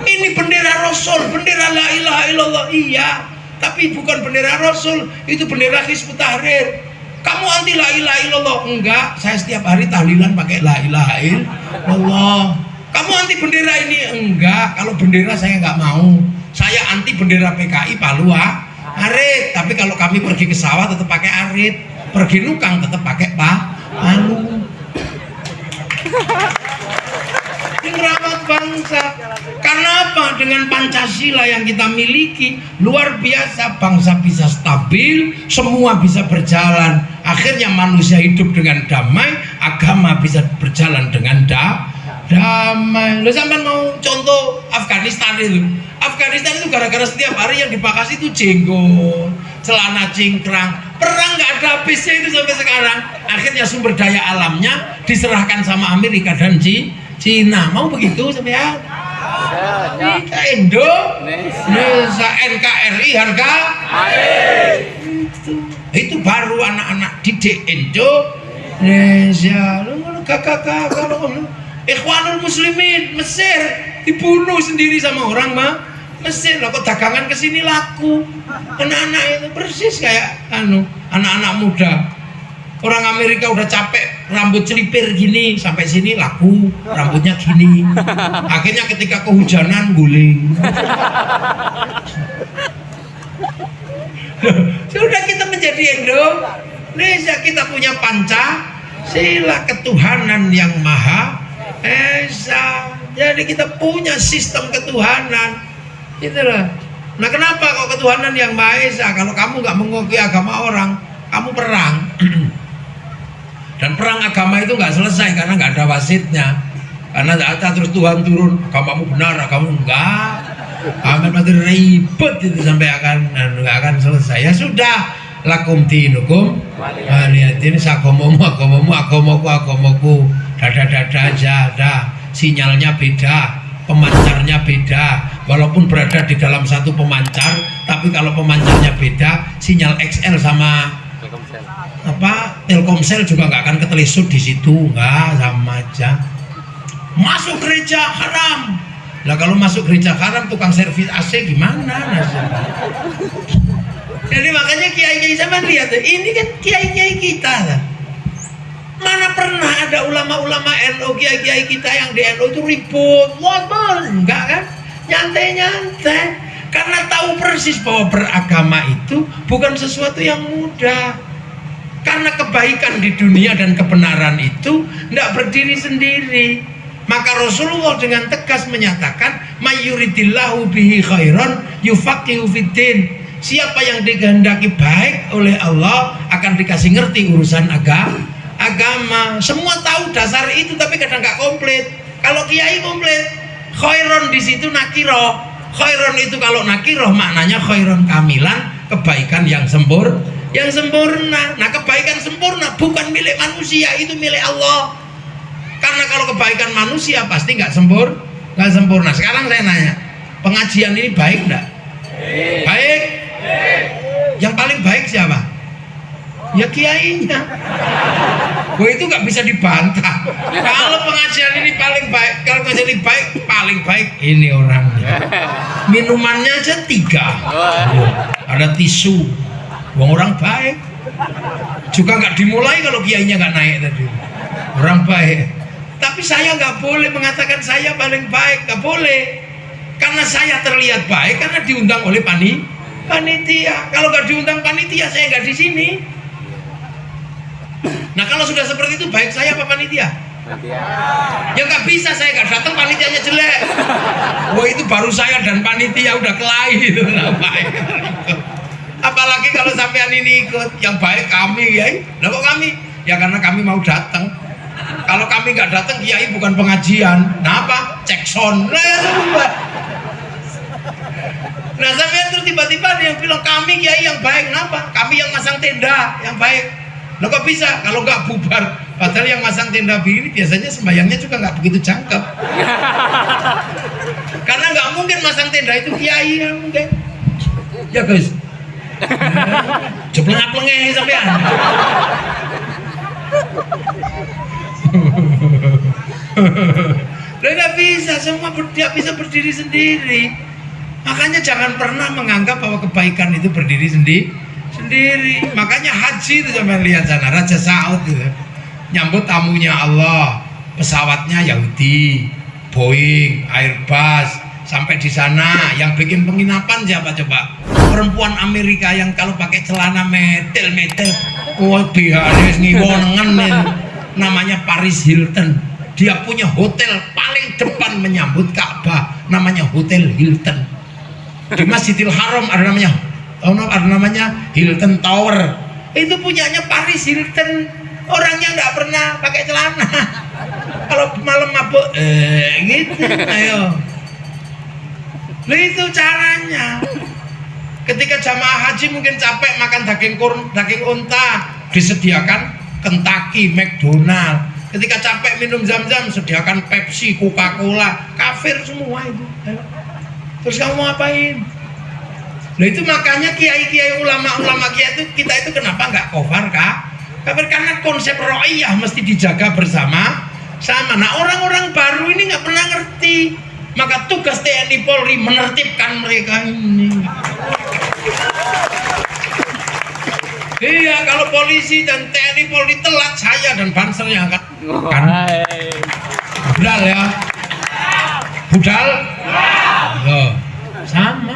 Ini bendera Rasul, bendera la ilaha illallah. Iya, tapi bukan bendera Rasul, itu bendera Hizbut Tahrir. Kamu anti la ilaha illallah? Enggak, saya setiap hari tahlilan pakai la ilaha illallah. Kamu anti bendera ini? Enggak, kalau bendera saya nggak mau. Saya anti bendera PKI Palu arit. Tapi kalau kami pergi ke sawah tetap pakai arit, pergi nukang tetap pakai palu. Ini merawat bangsa. Karena apa? Dengan Pancasila yang kita miliki luar biasa, bangsa bisa stabil, semua bisa berjalan. Akhirnya manusia hidup dengan damai, agama bisa berjalan dengan damai. Lo sampai mau contoh Afghanistan itu. Afghanistan itu gara-gara setiap hari yang dibakar itu jenggot, celana cingkrang, perang nggak ada habisnya itu sampai sekarang. Akhirnya sumber daya alamnya diserahkan sama Amerika dan Cina. Mau begitu sampai ya? Indonesia NKRI harga itu baru anak-anak didik Indonesia. Ikhwanul Muslimin Mesir dibunuh sendiri sama orang Mesir. Lah kok dagangan ke sini laku. Anak-anak itu persis kayak anak-anak muda. Orang Amerika udah capek rambut celipir gini, sampai sini laku, rambutnya gini. Akhirnya ketika kehujanan guling. Sudah kita menjadi Indonesia, kita punya Pancasila, ketuhanan yang Maha Esa. Jadi kita punya sistem ketuhanan. Itulah. Nah, kenapa kok ketuhanan yang Maha Esa? Kalau kamu nggak mengakui agama orang, kamu perang. Dan perang agama itu nggak selesai karena nggak ada wasitnya. Karena ada terus Tuhan turun, agamamu benar, agamamu enggak. Amin mati ribet itu sampai nggak akan selesai. Ya sudah, lakum dinukum waliyatin, agamamu agamaku. Dada aja, sinyalnya beda, pemancarnya beda. Walaupun berada di dalam satu pemancar, tapi kalau pemancarnya beda, sinyal XL sama Telkomsel juga nggak akan ketelisut di situ, nggak, sama aja. Masuk gereja haram. Lah kalau masuk gereja haram, tukang servis AC gimana? Jadi makanya kiai-kiai sama lihat, ini kan kiai-kiai kita. Mana pernah ada ulama-ulama NU, kiai-kiai kita yang di NU itu ribut, enggak kan? Nyantai-nyantai. Karena tahu persis bahwa beragama itu bukan sesuatu yang mudah. Karena kebaikan di dunia dan kebenaran itu tidak berdiri sendiri. Maka Rasulullah dengan tegas menyatakan, mayuridillahu bihi khairan yufaqihu fiddin. Siapa yang dikehendaki baik oleh Allah akan dikasih ngerti urusan agama. Semua tahu dasar itu, tapi kadang nggak komplit. Kalau kiai komplit, khairon di situ nakiroh. Khairon itu kalau nakiroh maknanya khairon kamilan, kebaikan yang sempurna. Nah, kebaikan sempurna bukan milik manusia, itu milik Allah. Karena kalau kebaikan manusia pasti nggak sempurna. Sekarang saya nanya, pengajian ini baik nggak? Baik. Yang paling baik siapa? Ya kiainya. Itu nggak bisa dibantah. Kalau pengajian ini paling baik, kalau pengajian ini baik, paling baik ini orangnya. Minumannya aja 3. Ada tisu. Orang baik. Juga nggak dimulai kalau kiainya nggak naik tadi. Orang baik. Tapi saya nggak boleh mengatakan saya paling baik, nggak boleh. Karena saya terlihat baik karena diundang oleh panitia. Kalau nggak diundang panitia, saya nggak di sini. Nah, kalau sudah seperti itu, baik saya apa panitia? Ya nggak bisa, saya nggak datang panitianya jelek. Wah, itu baru saya dan panitia udah kelahi itu, baik. Apalagi kalau sampean ini ikut, yang baik kami ya. Nah, kok kami? Ya karena kami mau datang. Kalau kami nggak datang, kiai bukan pengajian. Nah apa? Cek sound. Nah sampai terus tiba-tiba ada yang bilang kami kiai yang baik. Kenapa? Kami yang masang tenda yang baik. Loh kok bisa? Kalau nggak bubar. Padahal yang masang tenda begini biasanya sembayangnya juga nggak begitu cakep. Karena nggak mungkin masang tenda itu kiai, ya mungkin. Ya guys. Jepleng-plengnya sampean. Nggak bisa, semua dia bisa berdiri sendiri. Makanya jangan pernah menganggap bahwa kebaikan itu berdiri sendiri. Makanya haji itu sampai lihat sana, Raja Saud itu nyambut tamunya Allah, pesawatnya Yahudi, Boeing, Airbus, sampai di sana yang bikin penginapan siapa coba? Perempuan Amerika yang kalau pakai celana metel, wah BH ngiwonengen, namanya Paris Hilton. Dia punya hotel paling depan menyambut Ka'bah, namanya Hotel Hilton. Di Masjidil Haram ada namanya Hilton Tower. Itu punyanya Paris Hilton. Orangnya nggak pernah pakai celana. Kalau malam mabuk, gitu. Ayo. Nah, itu caranya. Ketika jamaah haji mungkin capek makan daging unta, disediakan Kentucky, McDonald. Ketika capek minum zam-zam, sediakan Pepsi, Coca-Cola. Kafir semua itu. Ayo. Terus kamu ngapain? Nah itu makanya kiai-kiai ulama-ulama kiai itu kita itu kenapa nggak kafir kah? Kafir karena konsep ro'iyah mesti dijaga bersama. Nah orang-orang baru ini nggak pernah ngerti. Maka tugas TNI Polri menertibkan mereka ini. Iya kalau polisi dan TNI Polri telat, saya dan Banser yang akan budal ya. Budal? Loh, sama.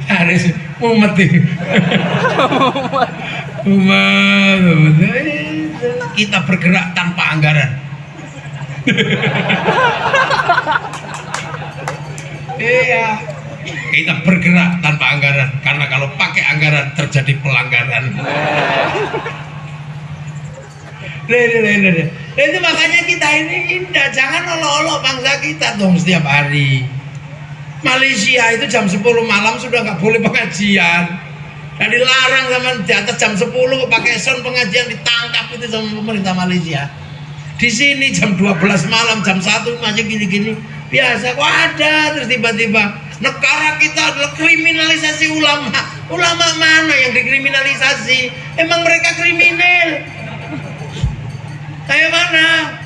Harus mumet. Kita bergerak tanpa anggaran. Iya, kita bergerak tanpa anggaran karena kalau pakai anggaran terjadi pelanggaran. Itu makanya kita ini indah, jangan olok-olok bangsa kita dong setiap hari. Malaysia itu jam 10 malam sudah nggak boleh pengajian. Dan dilarang sama di atas jam 10 pakai sound pengajian, ditangkap itu sama pemerintah Malaysia. Di sini jam 12 malam, jam 1 masih gini-gini. Biasa kok ada, terus tiba-tiba negara kita adalah kriminalisasi ulama. Ulama mana yang dikriminalisasi? Emang mereka kriminal? Kayak mana?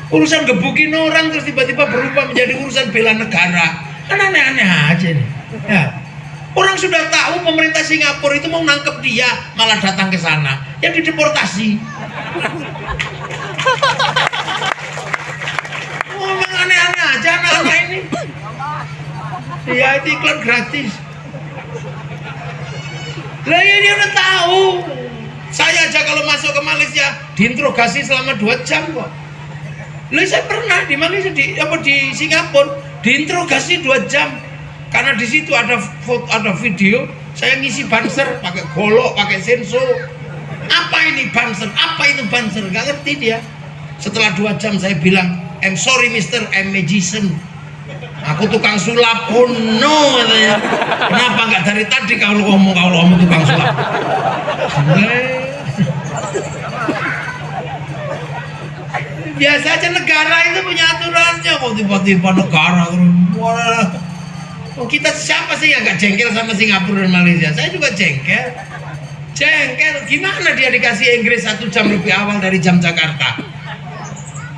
Urusan gebukin orang terus tiba-tiba berubah menjadi urusan bela negara. Kan aneh-aneh aja nih. Ya. Orang sudah tahu pemerintah Singapura itu mau nangkep dia, malah datang ke sana. Ya dideportasi. Ngomong aneh-aneh aja anak-anak ini. Ya itu iklan gratis. Lah ya dia udah tahu. Saya aja kalau masuk ke Malaysia diinterogasi selama 2 jam kok. Lah saya pernah di Malaysia di Singapura diinterogasi 2 jam. Karena di situ ada video saya ngisi banser pakai golok, pakai senso. Apa ini banser? Apa itu banser? Gak ngerti dia. Setelah 2 jam saya bilang, I'm sorry mister, I'm magician. Aku tukang sulap. Oh no katanya. Kenapa nggak dari tadi kalau ngomong tukang sulap? Biasa aja negara itu punya aturannya. Kok tiba-tiba negara kita siapa sih yang nggak jengkel sama Singapura dan Malaysia? Saya juga jengkel. Gimana dia dikasih Inggris 1 jam lebih awal dari jam Jakarta?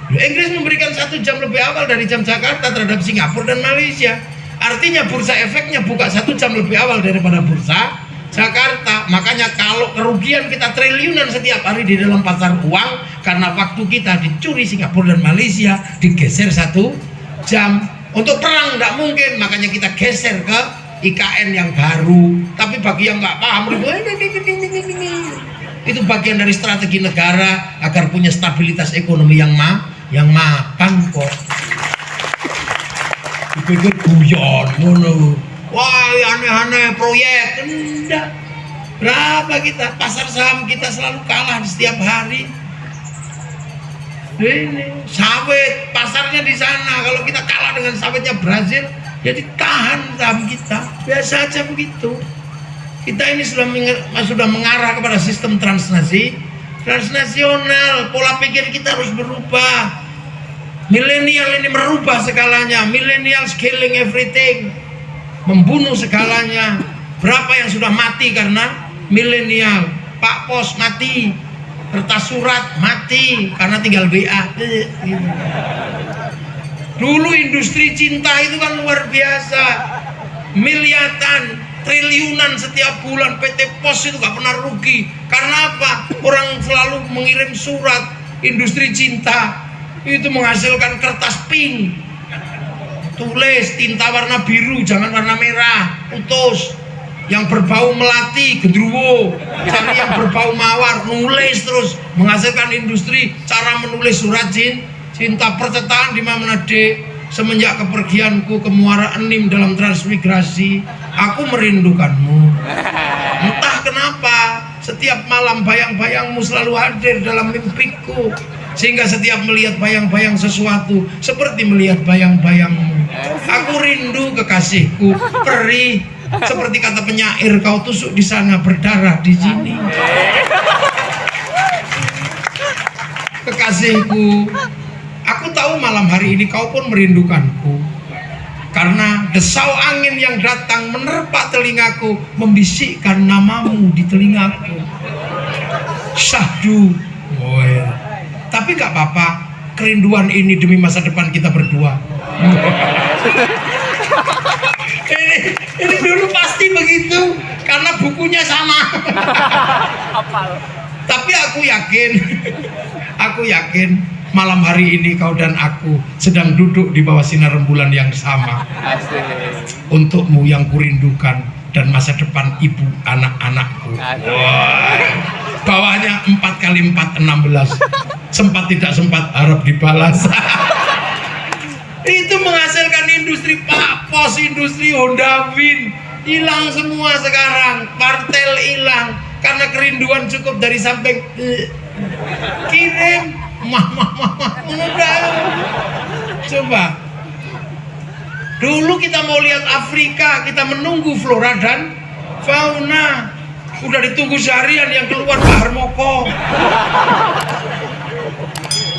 Inggris memberikan 1 jam lebih awal dari jam Jakarta terhadap Singapura dan Malaysia. Artinya bursa efeknya buka 1 jam lebih awal daripada bursa Jakarta. Makanya kalau kerugian kita triliunan setiap hari di dalam pasar uang karena waktu kita dicuri Singapura dan Malaysia, digeser 1 jam. Untuk perang tidak mungkin, makanya kita geser ke IKN yang baru. Tapi bagi yang nggak paham, itu bagian dari strategi negara agar punya stabilitas ekonomi yang mapan kok. Pikir guyon, wah aneh-aneh proyek, enggak. Berapa kita? Pasar saham kita selalu kalah di setiap hari. Ini sawit, pasarnya di sana. Kalau kita kalah dengan sawitnya Brazil, jadi tahan saham kita. Biasa aja begitu. Kita ini sudah mengarah kepada sistem transnasional. Pola pikir kita harus berubah. Milenial ini merubah segalanya. Milenial scaling everything, membunuh segalanya. Berapa yang sudah mati karena milenial? Pak Pos mati, kertas surat mati karena tinggal WA. Dulu industri cinta itu kan luar biasa, miliaran, triliunan setiap bulan. PT Pos itu gak pernah rugi. Karena apa? Orang selalu mengirim surat. Industri cinta itu menghasilkan kertas pink, tulis tinta warna biru, jangan warna merah, putus. Yang berbau melati, gendruwo, cari yang berbau mawar, nulis terus, menghasilkan industri cara menulis surat cinta. Percetakan di mana Dek? Semenjak kepergianku ke Muara Enim dalam transmigrasi, aku merindukanmu. Entah kenapa, setiap malam bayang-bayangmu selalu hadir dalam mimpiku, sehingga setiap melihat bayang-bayang sesuatu seperti melihat bayang-bayangmu. Aku rindu kekasihku, perih. Seperti kata penyair, kau tusuk di sana, berdarah di sini. Kekasihku, aku tahu malam hari ini kau pun merindukanku. Karena desau angin yang datang menerpa telingaku, membisikkan namamu di telingaku. Syahdu. Oh ya. Tapi gak apa-apa, kerinduan ini demi masa depan kita berdua. Ini dulu pasti begitu, karena bukunya sama. Tapi aku yakin malam hari ini kau dan aku sedang duduk di bawah sinar rembulan yang sama. Untukmu yang kurindukan dan masa depan ibu anak-anakku. Wah, bawahnya 4 kali 4 16. Sempat tidak sempat harap dibalas. Itu menghasilkan industri Pak Pos, industri Honda Win, hilang semua sekarang. Partel hilang karena kerinduan cukup dari samping kirim mah. Coba dulu kita mau lihat Afrika, kita menunggu flora dan fauna, udah ditunggu seharian yang keluar Pak Harmoko.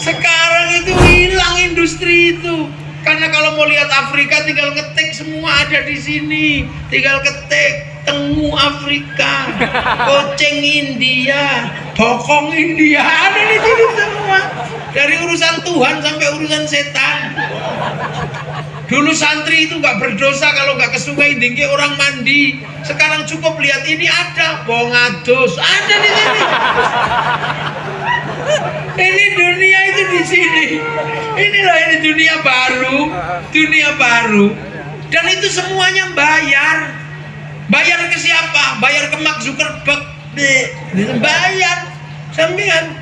Sekarang itu hilang industri itu. Karena kalau mau lihat Afrika tinggal ketik, semua ada di sini. Tinggal ketik tengu Afrika, kucing India, bokong India, ada di sini semua. Dari urusan Tuhan sampai urusan setan. Dulu santri itu nggak berdosa kalau nggak ke sungai dingke orang mandi. Sekarang cukup lihat ini ada, wong adus, ada di sini. Ini dunia itu di sini. Inilah ini dunia baru. Dan itu semuanya bayar. Bayar ke siapa? Bayar ke Mark Zuckerberg. Bayar sampean.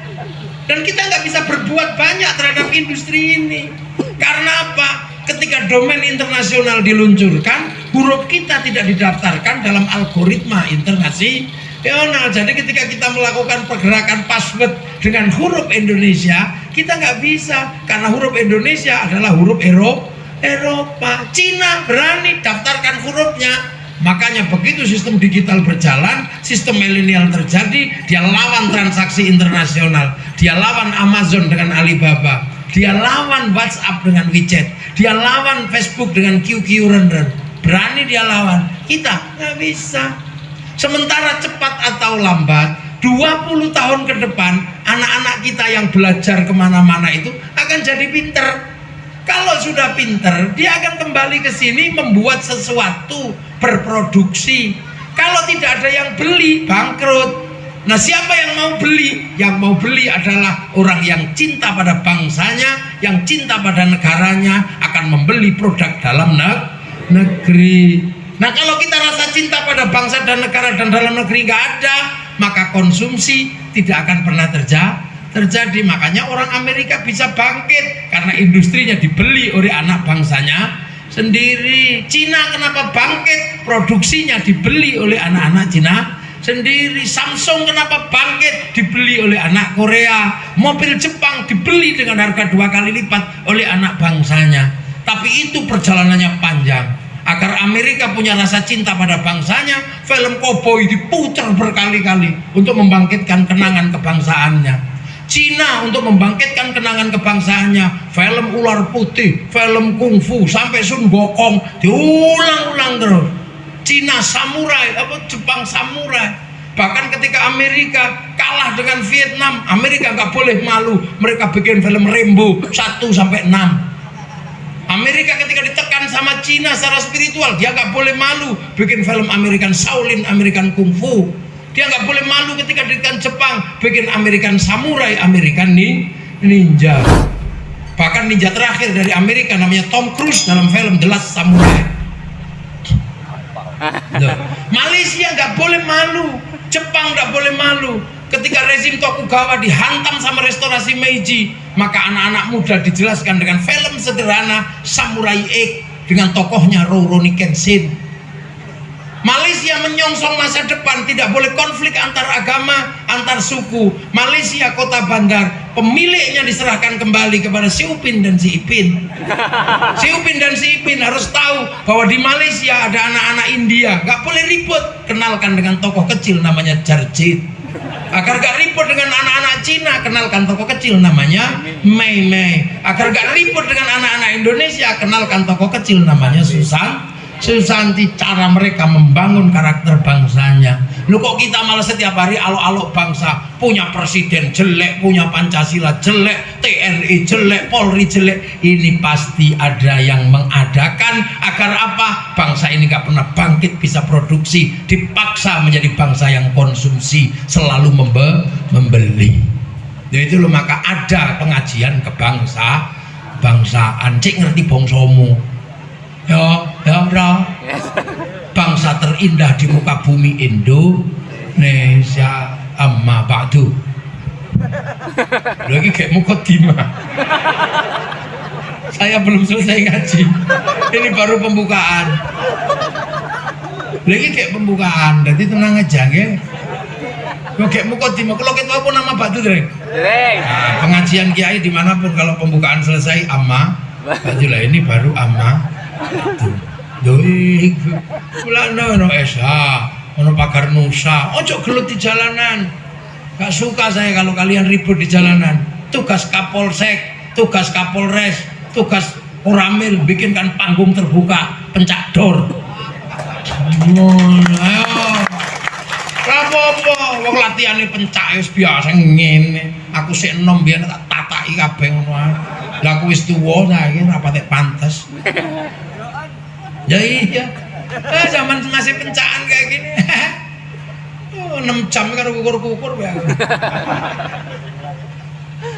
Dan kita nggak bisa berbuat banyak terhadap industri ini. Karena apa? Ketika domain internasional diluncurkan, huruf kita tidak didaftarkan dalam algoritma internasional. Jadi ketika kita melakukan pergerakan password dengan huruf Indonesia, kita nggak bisa, karena huruf Indonesia adalah huruf Eropa. Cina berani daftarkan hurufnya. Makanya begitu sistem digital berjalan, sistem milenial terjadi, dia lawan transaksi internasional, dia lawan Amazon dengan Alibaba, dia lawan WhatsApp dengan WeChat, dia lawan Facebook dengan QQ Render. Berani dia lawan, kita nggak bisa. Sementara cepat atau lambat, 20 tahun ke depan, anak-anak kita yang belajar kemana-mana itu akan jadi pinter. Kalau sudah pinter, dia akan kembali ke sini membuat sesuatu, berproduksi. Kalau tidak ada yang beli, bangkrut. Nah, siapa yang mau beli? Yang mau beli adalah orang yang cinta pada bangsanya, yang cinta pada negaranya, akan membeli produk dalam negeri. Nah, kalau kita rasa cinta pada bangsa dan negara dan dalam negeri nggak ada, maka konsumsi tidak akan pernah terjadi. Makanya orang Amerika bisa bangkit karena industrinya dibeli oleh anak bangsanya sendiri. Cina kenapa bangkit? Produksinya dibeli oleh anak-anak Cina sendiri. Samsung kenapa bangkit? Dibeli oleh anak Korea. Mobil Jepang dibeli dengan harga 2 kali lipat oleh anak bangsanya. Tapi itu perjalanannya panjang. Agar Amerika punya rasa cinta pada bangsanya, film koboi diputar berkali-kali untuk membangkitkan kenangan kebangsaannya. Cina untuk membangkitkan kenangan kebangsaannya, film ular putih, film kungfu sampai Sun Gokong diulang-ulang terus. Cina samurai, Jepang samurai. Bahkan ketika Amerika kalah dengan Vietnam, Amerika nggak boleh malu, mereka bikin film Rambo 1 sampai 6. Amerika ketika ditekan sama Cina secara spiritual, dia nggak boleh malu, bikin film American Shaolin, American Kungfu. Dia nggak boleh malu ketika ditekan Jepang, bikin American Samurai, American Ninja. Bahkan ninja terakhir dari Amerika namanya Tom Cruise dalam film The Last Samurai. Malaysia nggak boleh malu, Jepang nggak boleh malu. Ketika rezim Tokugawa dihantam sama restorasi Meiji, maka anak-anak muda dijelaskan dengan film sederhana Samurai X dengan tokohnya Rurouni Kenshin. Malaysia menyongsong masa depan, tidak boleh konflik antar agama, antar suku. Malaysia kota bandar, pemiliknya diserahkan kembali kepada si Upin dan si Ipin. Si Upin dan si Ipin harus tahu bahwa di Malaysia ada anak-anak India, gak boleh ribut. Kenalkan dengan tokoh kecil namanya Jarjit. Agar gak ribut dengan anak-anak Cina, kenalkan tokoh kecil namanya Mei Mei. Agar gak ribut dengan anak-anak Indonesia, kenalkan tokoh kecil namanya Susanti. Cara mereka membangun karakter bangsanya. Lu kok kita malah setiap hari alok-alok bangsa, punya presiden jelek, punya Pancasila jelek, TNI jelek, Polri jelek. Ini pasti ada yang mengadakan agar apa? Bangsa ini gak pernah bangkit, bisa produksi, dipaksa menjadi bangsa yang konsumsi, selalu membeli. Jadi itu maka ada pengajian kebangsaan. Cik ngerti bangsamu? Ya, bangsa terindah di muka bumi Indonesia. Amma ba'du. Lagi kayak mukaddimah. Saya belum selesai ngaji. Ini baru pembukaan. Lagi kayak pembukaan. Jadi tenang aja ya. Kayak mukaddimah. Kalau kita apa nama ba'du Dreng? Nah, pengajian kiai dimanapun kalau pembukaan selesai amma ba'du lah, ini baru amma. Doi, kulano no esa, ono pagar nusa, ojo gelut di jalanan. Gak suka saya kalau kalian ribut di jalanan. Tugas Kapolsek, tugas Kapolres, tugas Koramil bikinkan panggung terbuka, pencak dor. Ayo, rapopo, wong latihane pencak wis biasa ngene. Aku sik enom biyen tak tataki kabeh ngono ae. Lah aku wis tuwa saiki ora patek pantes. Ya iya, zaman masih pencaan kayak gini. 6 jam karo kukur-kukur ya.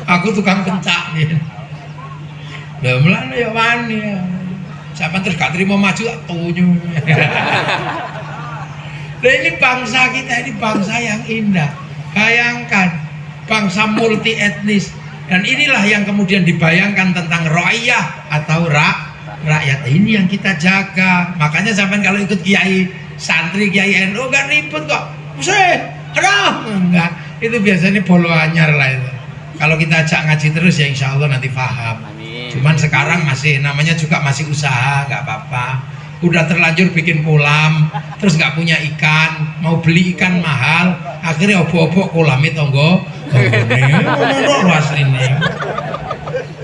Aku tukang pencak nih. Lah mulane ya wani ya. Sampai terus gak terima maju tak tunyu. Lah ini bangsa kita, ini bangsa yang indah. Bayangkan bangsa multi etnis, dan inilah yang kemudian dibayangkan tentang ra'iyah atau rakyat. Ini yang kita jaga. Makanya sampai kalau ikut kiai santri, kiai NU gak ribut kok. Enggak. Itu biasanya bolo anyar lah itu. Kalau kita ajak ngaji terus ya insya Allah nanti paham. Amin. Cuman sekarang masih namanya juga masih usaha, nggak apa-apa. Udah terlanjur bikin kolam, terus nggak punya ikan, mau beli ikan mahal, akhirnya obo-obo kolamnya tonggo. Ngono asline.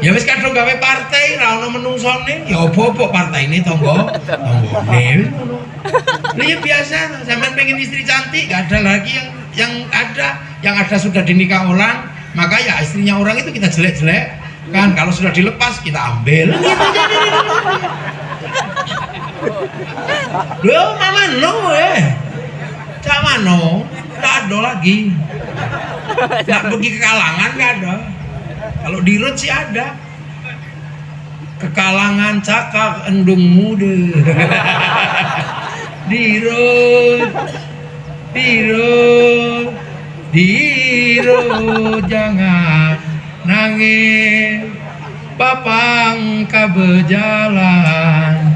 Ya wis kadung gawe partai ra ono menungsone, ya opo-opo partai ini tanggane. Lah ya biasa, sampean pengen istri cantik, gak ada lagi yang ada sudah dinikah orang, maka ya istrinya orang itu kita jelek-jelek kan, kalau sudah dilepas kita ambil. Gitu jadi. Loh, mama no Cak mano, tak ada lagi. Nak pergi ke kalangan gak ada. Kalau di Rut sih ada. Kekalangan cakak endung muda. Di Rut jangan nangis. Papang ka berjalan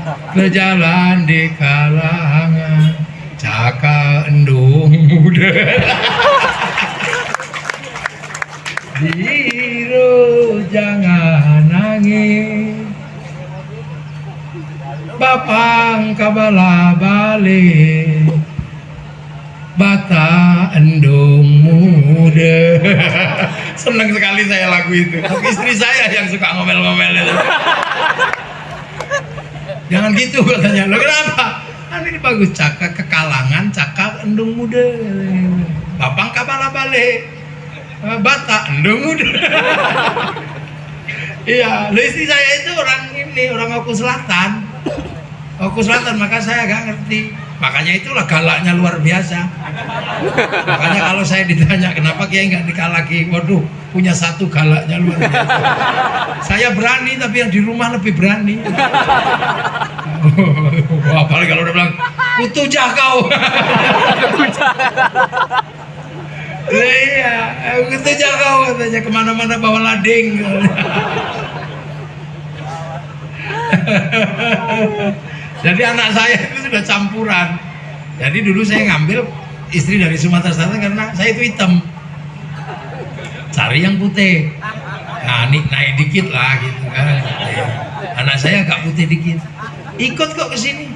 di kalangan cakak endung muda. Biru jangan nangis, Bapang kabala balik, bata endung muda. Senang sekali saya lagu itu. Tapi istri saya yang suka ngomel-ngomel itu. Jangan gitu katanya. Loh kenapa? Ini bagus, cakap kekalangan, cakap endung muda. Bapang kabala balik, bata endung muda. Iya, istri saya itu orang Oku Selatan. Oku Selatan, maka saya gak ngerti. Makanya itulah galaknya luar biasa. Makanya kalau saya ditanya kenapa Kiai nggak nikah lagi, waduh, punya satu galaknya luar biasa. Saya berani, tapi yang di rumah lebih berani. Apalagi kalau udah bilang kutujah kau. Iya, kutujah kau katanya, kemana-mana bawa lading. Jadi anak saya itu sudah campuran. Jadi dulu saya ngambil istri dari Sumatera Selatan karena saya itu hitam. Cari yang putih. Nah, naik dikit lah gitu kan. Anak saya agak putih dikit. Ikut kok ke sini.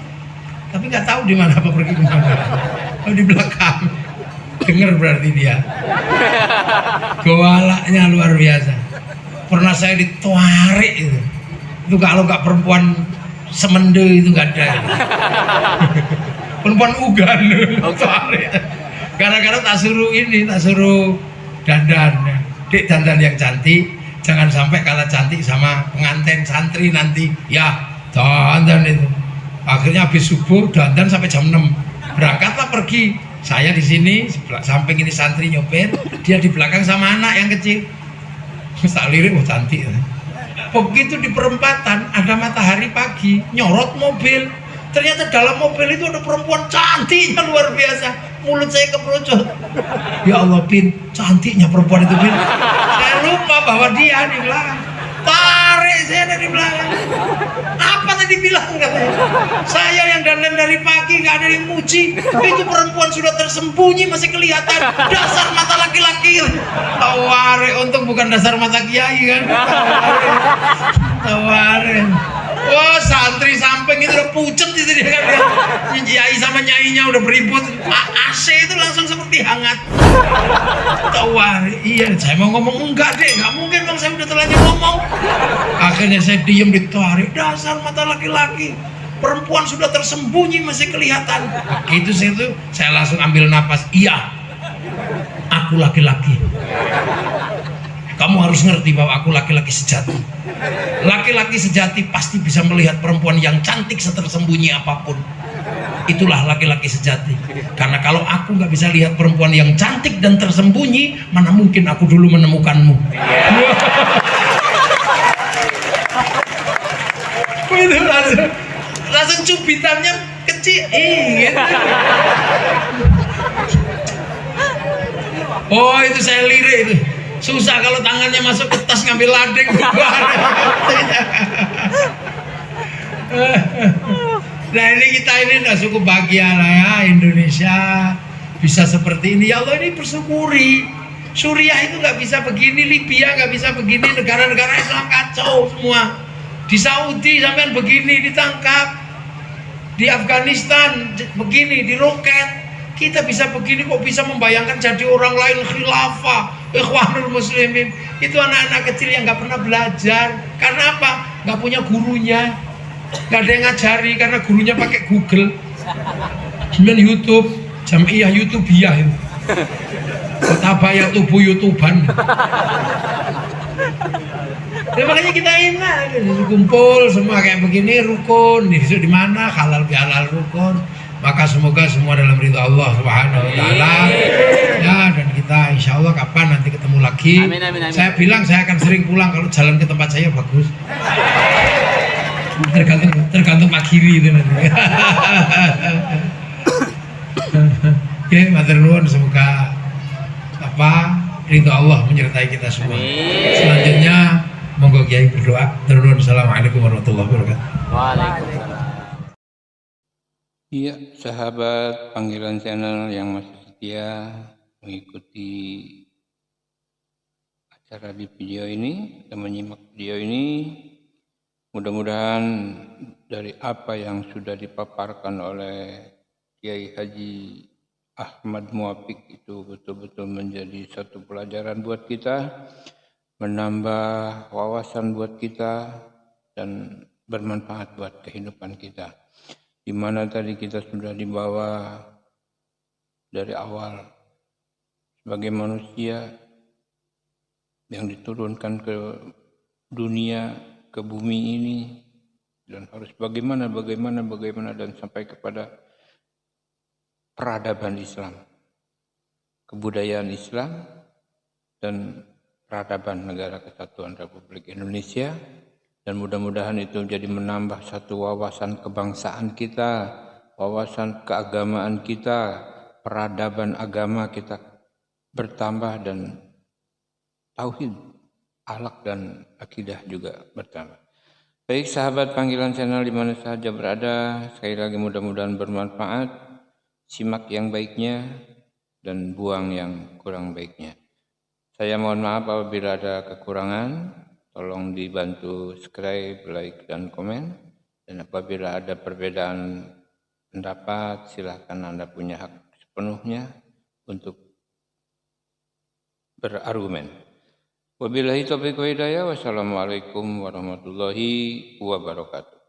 Tapi nggak tahu di mana apa pergi ke mana. Oh, di belakang. Dengar berarti dia. Gawalaknya luar biasa. Pernah saya ditarik itu. Itu kalau nggak perempuan semende itu nggak ada. Perempuan ugan. Gara-gara tak suruh dandan. Dek, dandan yang cantik, jangan sampai kalah cantik sama pengantin santri nanti. Ya, dandan itu. Akhirnya habis subuh dandan sampai jam 6. Berangkatlah pergi. Saya di sini, samping ini santri nyopir, dia di belakang sama anak yang kecil. Tak lirik, oh cantik. Begitu di perempatan ada matahari pagi, nyorot mobil. Ternyata dalam mobil itu ada perempuan cantiknya luar biasa. Mulut saya keperucut. Ya Allah, Bin, cantiknya perempuan itu, Bin. Saya lupa bahwa dia di belakang. Tarik saya dari belakang. Apa tadi bilang katanya? Saya yang dandan dari pagi nggak ada yang muji. Itu perempuan sudah tersembunyi masih kelihatan. Dasar mata laki-laki. Taware, untung bukan dasar mata kiai kan. Taware. Wah, santri samping itu udah pucet itu dia kan. Kiai sama nyainya udah beribut. AC itu langsung seperti hangat. Taware. Iya, saya mau ngomong enggak deh, nggak mungkin bang, saya udah terlanjur ngomong. Akhirnya saya diem ditarik. Dasar mata laki-laki. Perempuan sudah tersembunyi masih kelihatan. Itu saya langsung ambil napas. Iya, aku laki-laki. Kamu harus ngerti bahwa aku laki-laki sejati. Laki-laki sejati pasti bisa melihat perempuan yang cantik setersembunyi apapun. Itulah laki-laki sejati. Karena kalau aku nggak bisa lihat perempuan yang cantik dan tersembunyi, mana mungkin aku dulu menemukanmu. Itu langsung cubitannya kecil. Gitu. Oh, itu saya lirik itu. Susah kalau tangannya masuk ke tas ngambil lading. Nah, ini kita ini udah cukup bahagia lah ya, Indonesia bisa seperti ini. Ya Allah, ini bersyukuri. Suriah itu nggak bisa begini, Libya nggak bisa begini, negara-negara Islam kacau semua. Di Saudi sampean begini ditangkap, di Afghanistan begini diroket. Kita bisa begini kok bisa membayangkan jadi orang lain khilafah, ikhwanul muslimin. Itu anak-anak kecil yang nggak pernah belajar. Karena apa? Nggak punya gurunya, nggak ada yang ngajari karena gurunya pakai Google, kemudian YouTube, Jamiah YouTubiah itu. Tabaya tubuh YouTuban. Ya, makanya kita enak, kumpul semua kayak begini, rukun. Di mana halal bihalal rukun. Maka semoga semua dalam ridha Allah Subhanahu wa taala. Ya, dan kita insya Allah kapan nanti ketemu lagi. Amin, amin, amin. Saya bilang saya akan sering pulang kalau jalan ke tempat saya bagus. Tergantung Pak Giri itu nanti. Oke, matur nuwun, semoga ridha Allah menyertai kita semua. Selanjutnya monggo Kiai berdoa. Terus assalamualaikum warahmatullahi wabarakatuh. Waalaikumsalam. Iya, sahabat Panggilan Channel yang masih setia mengikuti acara di video ini dan menyimak video ini. Mudah-mudahan dari apa yang sudah dipaparkan oleh Kiai Haji Ahmad Muwafiq itu betul-betul menjadi satu pelajaran buat kita, menambah wawasan buat kita, dan bermanfaat buat kehidupan kita. Di mana tadi kita sudah dibawa dari awal sebagai manusia yang diturunkan ke dunia, ke bumi ini, dan harus bagaimana dan sampai kepada peradaban Islam, kebudayaan Islam, dan peradaban Negara Kesatuan Republik Indonesia. Dan mudah-mudahan itu jadi menambah satu wawasan kebangsaan kita, wawasan keagamaan kita, peradaban agama kita bertambah, dan tauhid, akhlak dan akidah juga bertambah. Baik sahabat panggilan channel di mana saja berada, sekali lagi mudah-mudahan bermanfaat. Simak yang baiknya dan buang yang kurang baiknya. Saya mohon maaf apabila ada kekurangan. Tolong dibantu subscribe, like, dan komen. Dan apabila ada perbedaan pendapat, silakan Anda punya hak sepenuhnya untuk berargumen. Wabillahi taufiq wa hidayah. Wassalamualaikum warahmatullahi wabarakatuh.